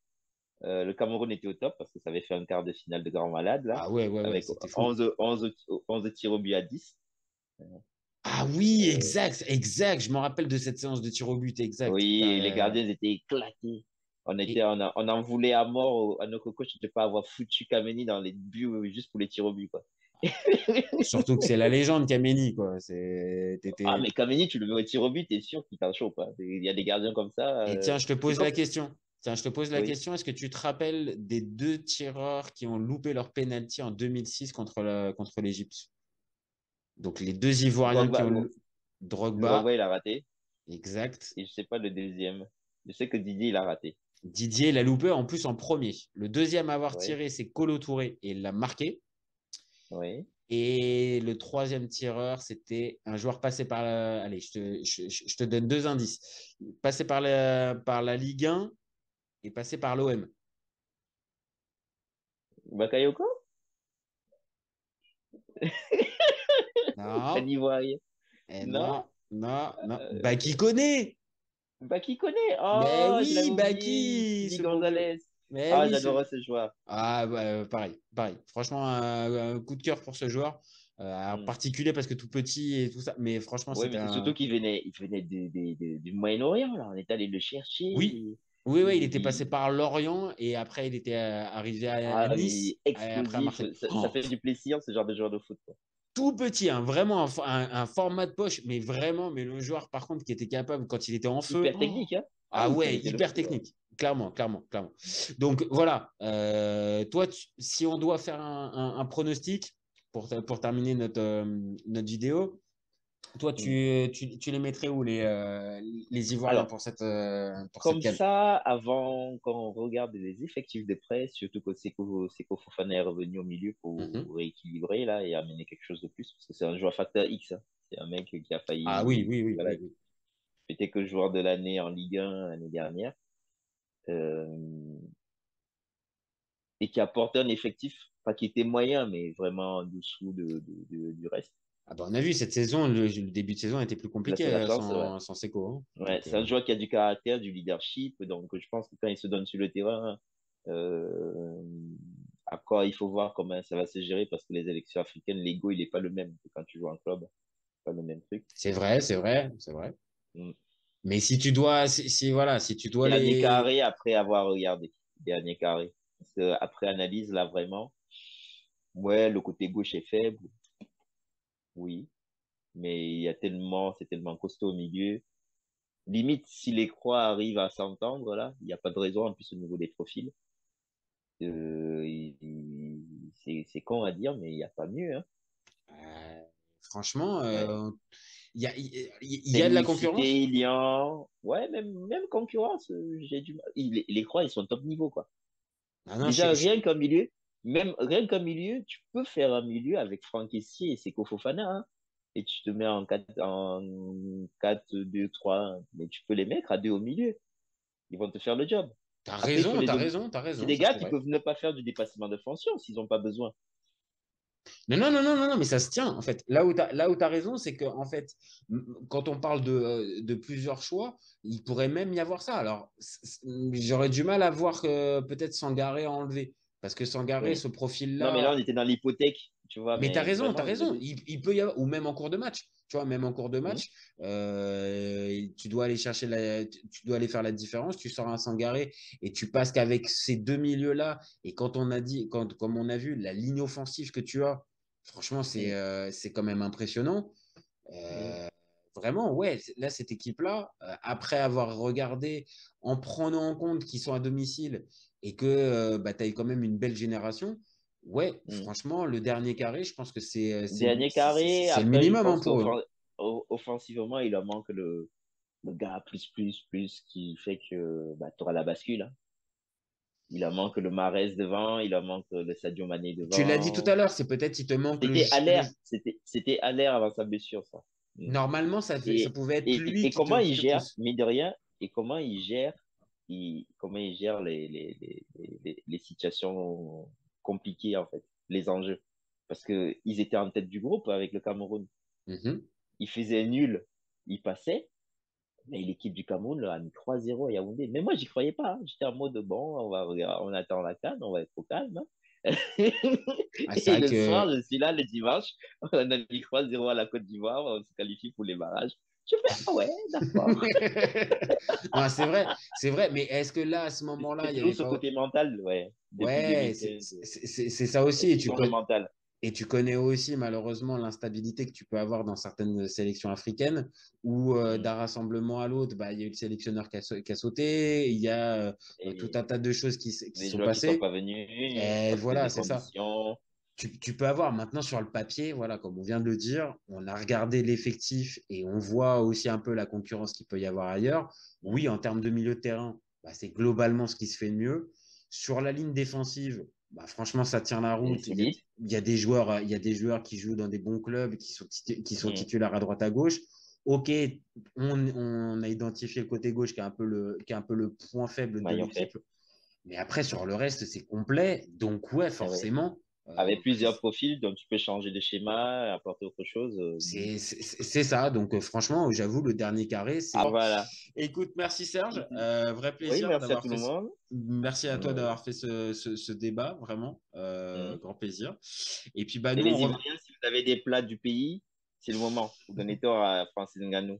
Le Cameroun était au top parce que ça avait fait un quart de finale de grand malade, là, Ah ouais, ouais, ouais, avec c'était fou. 11 tirs au but à 10. Ah oui, Euh, exact, exact. Je me rappelle de cette séance de tir au but, exact. oui, et les gardiens étaient éclatés. Et On en voulait à mort à notre coach de ne pas avoir foutu Kameni dans les buts juste pour les tirs au but, quoi. surtout que c'est la légende Kameni, quoi. Ah, mais Kameni, tu le mets au tir au but, t'es sûr qu'il t'en chaud, quoi. Il y a des gardiens comme ça. Et tiens, je te C'est pose comme. la question. Tiens, je te pose la Oui. question. Est-ce que tu te rappelles des deux tireurs qui ont loupé leur penalty en 2006 contre l'Égypte? Donc, les deux Ivoiriens qui Drogba, ont Drogba, Drogba, il a raté. exact. Et je sais pas le deuxième. Je sais que Didier, il a raté. Didier l'a loupé en plus en premier. Le deuxième à avoir Oui, tiré, c'est Kolo Touré et il l'a marqué. oui. Et le troisième tireur, c'était un joueur passé par la. Allez, je te donne deux indices. Passé par la Ligue 1 et passé par l'OM. Bakayoko? Un Non, Ivoirien. Non? non, non, non. Bah, qui Euh, connaît? Baki connaît. Mais Oh, je l'avais oui, oublié. Baki, Didi ce bon vieux. Gonzalez. Mais Ah, oui, j'adorais ce joueur. Ah, bah, pareil, pareil. Franchement, un coup de cœur pour ce joueur. En Hmm. particulier parce que tout petit et tout ça. Mais franchement, Oui, c'était mais c'est un. surtout il venait du Moyen-Orient, là. On est allé le chercher. Oui, oui, oui, il était passé par Lorient et après, il était arrivé à Ah, Nice mais et après à explosif. Marseille. Ça Oh, fait du plaisir, ce genre de joueur de foot, quoi. tout petit, hein, vraiment un format de poche, mais vraiment, mais le joueur, par contre, qui était capable, quand il était en feu, Hyper oh, technique, hein. Ah, ah il ouais, connaissait le hyper foot, ouais. technique. Clairement, clairement, clairement. Donc voilà, toi, si on doit faire un pronostic pour terminer notre vidéo, toi, Hmm. tu les mettrais où les Ivoiriens Alors, pour cette comme CAN? ça, avant qu'on regarde les effectifs de prêt, surtout que Seko Fofana est revenu au milieu Mhm. pour rééquilibrer là et amener quelque chose de plus, parce que c'est un joueur facteur X, hein. C'est un mec qui a Ah oui, failli, oui, oui, voilà, oui, qui oui. était que joueur de l'année en Ligue 1 l'année dernière, euh, et qui a porté un effectif, pas qui était moyen, mais vraiment en dessous du reste. Ah bah, on a vu cette saison, le début de saison était plus Là, compliqué c'est la chance, ouais. sans Seko, hein. Ouais, Donc, c'est un joueur qui a du caractère, du leadership, donc je pense que quand il se donne sur le terrain, euh, après, il faut voir comment ça va se gérer parce que les élections africaines, l'ego, il n'est pas le même que quand tu joues en club. Pas le même truc. c'est vrai, c'est vrai, c'est vrai. Mm. Mais si tu dois, voilà, si tu dois Dernier les. carré après avoir regardé. Dernier carré. Après analyse, là, vraiment, ouais, le côté gauche est faible, oui, mais c'est tellement costaud au milieu. Limite, si les Croix arrivent à s'entendre, là, il n'y a pas de raison, en plus, au niveau des profils. C'est con à dire, mais il n'y a pas mieux, hein. Franchement, Ouais. il y a de la concurrence. Cité, Lyon, ouais, même concurrence, j'ai du mal. Les Croix, ils sont top niveau, quoi. Ah non, Déjà, rien qu'un milieu, tu peux faire un milieu avec Franck Essier et Seko Fofana, hein. Et tu te mets en 4-2-3, mais tu peux les mettre à deux au milieu. Ils vont te faire le job. T'as Après, il faut raison, les t'as donner. raison, t'as raison. C'est des ça se gars qui pourrait. peuvent ne pas faire du dépassement de fonction s'ils n'ont pas besoin. Non, mais ça se tient. En fait, là où t'as raison, c'est que en fait, quand on parle de plusieurs choix, il pourrait même y avoir ça. Alors, j'aurais du mal à voir que peut-être Sangaré a enlevé. Parce que Sangaré, Oui. ce Non, mais là, profil-là. on était dans l'hypothèque, tu vois, Mais t'as mais raison, t'as vraiment, raison. Il peut y avoir, ou même en cours de match. Tu vois, même en cours de Mhm. match, tu dois aller chercher tu dois aller faire la différence. Tu sors un Sangaré et tu passes qu'avec ces deux milieux-là. Et quand on a dit, comme on a vu, la ligne offensive que tu as, franchement, Mhm. c'est quand même impressionnant. Mhm. Euh, Vraiment, ouais, là, cette équipe-là, après avoir regardé, en prenant en compte qu'ils sont à domicile et que bah, tu as eu quand même une belle génération, ouais, Mhm. franchement, le dernier carré, je pense que Dernier carré, c'est le après, je minimum hein, pense pour eux. qu'offensivement, il leur manque le gars plus qui fait que bah, tu auras la bascule, hein. Il leur manque le Mahrez devant, il leur manque le Sadio Mané Tu l'as dit tout à devant. l'heure, c'est peut-être il te manque C'était Aller, c'était Aller avant sa blessure, ça. Mm. Normalement, ça Et, pouvait être lui et comment qui il te gère, pousse. mine de rien, et comment il gère les situations compliquées, en fait, les enjeux. Parce que ils étaient en tête du groupe avec le Cameroun. Mhm. Ils faisaient nul, ils passaient, mais l'équipe du Cameroun leur a mis 3-0 à Yaoundé. Mais moi, j'y croyais pas, hein. J'étais en mode, bon, on attend la CAN, on va être au calme, hein. Ah, c'est Et vrai le que soir, je suis là le dimanche, on a mis 3-0 à la Côte d'Ivoire, on se qualifie pour les barrages. Je fais, ah ouais, d'accord. non, c'est vrai, mais est-ce que là, à ce moment-là, C'est il n'y toujours avait ce pas. côté mental, ouais, depuis Ouais, 2015. c'est ça aussi. Ce sont le mental. Et tu connais aussi malheureusement l'instabilité que tu peux avoir dans certaines sélections africaines où Mm. d'un rassemblement à l'autre, bah, il y a eu le sélectionneur qui a sauté, il y a tout Et un tas de choses qui les sont joueurs qui sont passées. pas venus Et parce que voilà, des c'est ça. conditions. Tu peux avoir maintenant sur le papier, voilà, comme on vient de le dire, on a regardé l'effectif et on voit aussi un peu la concurrence qu'il peut y avoir ailleurs. Mm. Oui, en termes de milieu de terrain, bah, c'est globalement ce qui se fait de mieux. Sur la ligne défensive, bah, franchement, ça tient la C'est route. solide. Il y a des joueurs qui jouent dans des bons clubs, qui sont Mm. titulaires à droite à gauche. Ok, on a identifié le côté gauche qui est un peu le point faible de Maillon l'équipe. fait. Mais après, sur le reste, c'est complet. Donc, ouais, Eh ouais. forcément. Avec plusieurs profils, donc tu peux changer de schéma, apporter autre chose. C'est ça. Donc, franchement, j'avoue, le dernier carré, c'est. Ah voilà. Écoute, merci Serge. Vrai Oui, plaisir merci à d'avoir tout fait. le monde. Merci à toi Oui. d'avoir fait ce débat, vraiment. Mm. Grand plaisir. Et puis, bah, Et nous, on les revient. Ivoiriens, si vous avez des plats du pays, c'est le moment. Vous donnez tort à Francis Ngannou.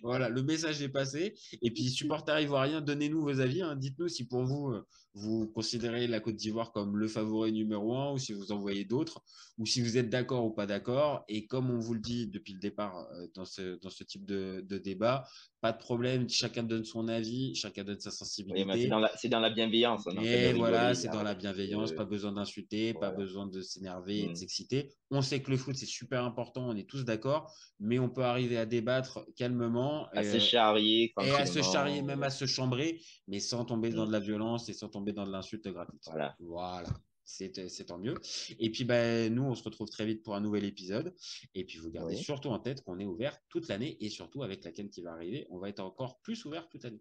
Voilà, le message est passé. Et puis, supporters ivoiriens, donnez-nous vos avis, hein. Dites-nous si pour vous, vous considérez la Côte d'Ivoire comme le favori numéro un ou si vous en voyez d'autres, ou si vous êtes d'accord ou pas d'accord. Et comme on vous le dit depuis le départ dans ce type de débat, pas de problème, chacun donne son avis, chacun donne sa Oui, mais sensibilité. c'est dans la bienveillance. On est en train de Et voilà, rigoler. c'est Là, dans la ouais. bienveillance, pas besoin d'insulter, pas Voilà. besoin de s'énerver et de Mm. s'exciter. On sait que le foot, c'est super important, on est tous d'accord, mais on peut arriver à débattre calmement À se charrier et à se charrier, tranquillement. même à se chambrer, mais sans tomber dans Mm. de la violence et sans tomber dans de l'insulte gratuite. Voilà. Voilà. C'est tant mieux. Et puis, ben, nous, on se retrouve très vite pour un nouvel épisode. Et puis, vous gardez Oui. surtout en tête qu'on est ouvert toute l'année et surtout avec la CAN qui va arriver, on va être encore plus ouvert toute l'année.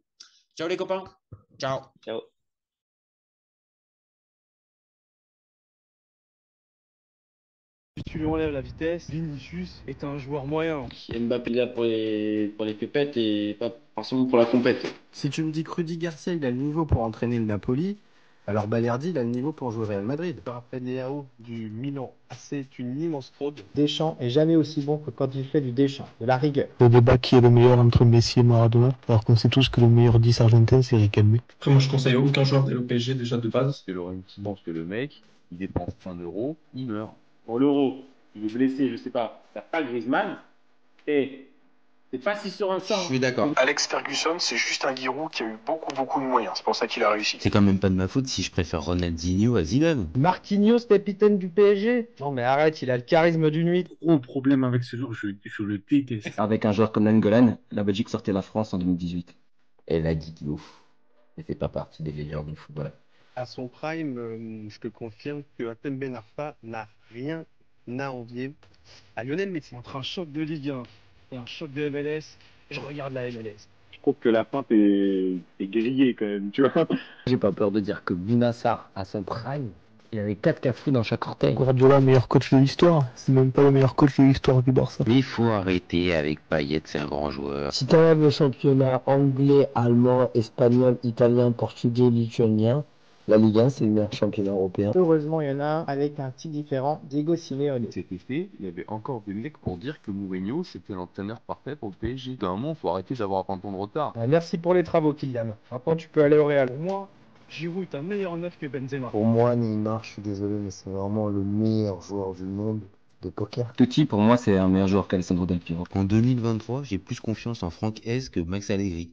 Ciao les copains. Ciao. Ciao. Si tu lui enlèves la vitesse, Vinicius est un joueur moyen. Mbappé est là pour les pépettes et pas forcément pour la compète. Si tu me dis que Rudy Garcia il a le niveau pour entraîner le Napoli, Alors Balerdi, il a le niveau pour jouer au Real Madrid. Rafael Leao du Milan AC est une immense fraude. Deschamps est jamais aussi bon que quand il fait du Deschamps, de la rigueur. Le débat qui est le meilleur entre Messi et Maradona, alors qu'on sait tous que le meilleur 10 argentin c'est Riquelme. Après, moi, je conseille à aucun joueur d'aller au PSG déjà de base. Parce que Laurenti pense que le mec, il dépense 1 euro, il meurt. Pour l'euro, il est blessé, je sais pas, t'as pas Griezmann, et c'est pas si sur un Je sort. suis d'accord. Alex Ferguson, c'est juste un Giroud qui a eu beaucoup de moyens. C'est pour ça qu'il a réussi. C'est quand même pas de ma faute si je préfère Ronaldinho à Zidane. Marquinhos, capitaine du PSG? Non mais arrête, il a le charisme d'une huître. Gros problème avec ce joueur, je le déteste. Avec un joueur comme Nainggolan, la Belgique sortait la France en 2018. Elle a dit qu'il ne fait pas partie des meilleurs du football. À son prime, je te confirme que Hatem Ben Arfa n'a rien à envier à Lionel Messi. Entre un choc de Ligue 1 et un choc de MLS, je regarde la MLS. Je trouve que la feinte est grillée quand même, tu vois. J'ai pas peur de dire que Bounassar, à son prime, il avait 4 cafous dans chaque orteil. Guardiola, meilleur coach de l'histoire. C'est même pas le meilleur coach de l'histoire du Barça. Mais il faut arrêter avec Payet, c'est un grand joueur. Si t'enlèves le championnat anglais, allemand, espagnol, italien, portugais, lituanien, la Ligue 1, c'est le meilleur championnat européen. Heureusement, il y en a un avec un petit différent, Diego Simeone. Cet été, il y avait encore des mecs pour dire que Mourinho, c'était l'entraîneur parfait pour le PSG. D'un moment, faut arrêter d'avoir 20 ans de retard. Merci pour les travaux, Kylian. Maintenant, tu peux aller au Real. Pour moi, Giroud est un meilleur neuf que Benzema. Pour moi, Neymar, je suis désolé, mais c'est vraiment le meilleur joueur du monde de poker. Totti, pour moi, c'est un meilleur joueur qu'Alessandro Del Piero. En 2023, j'ai plus confiance en Franck Hez que Max Allegri.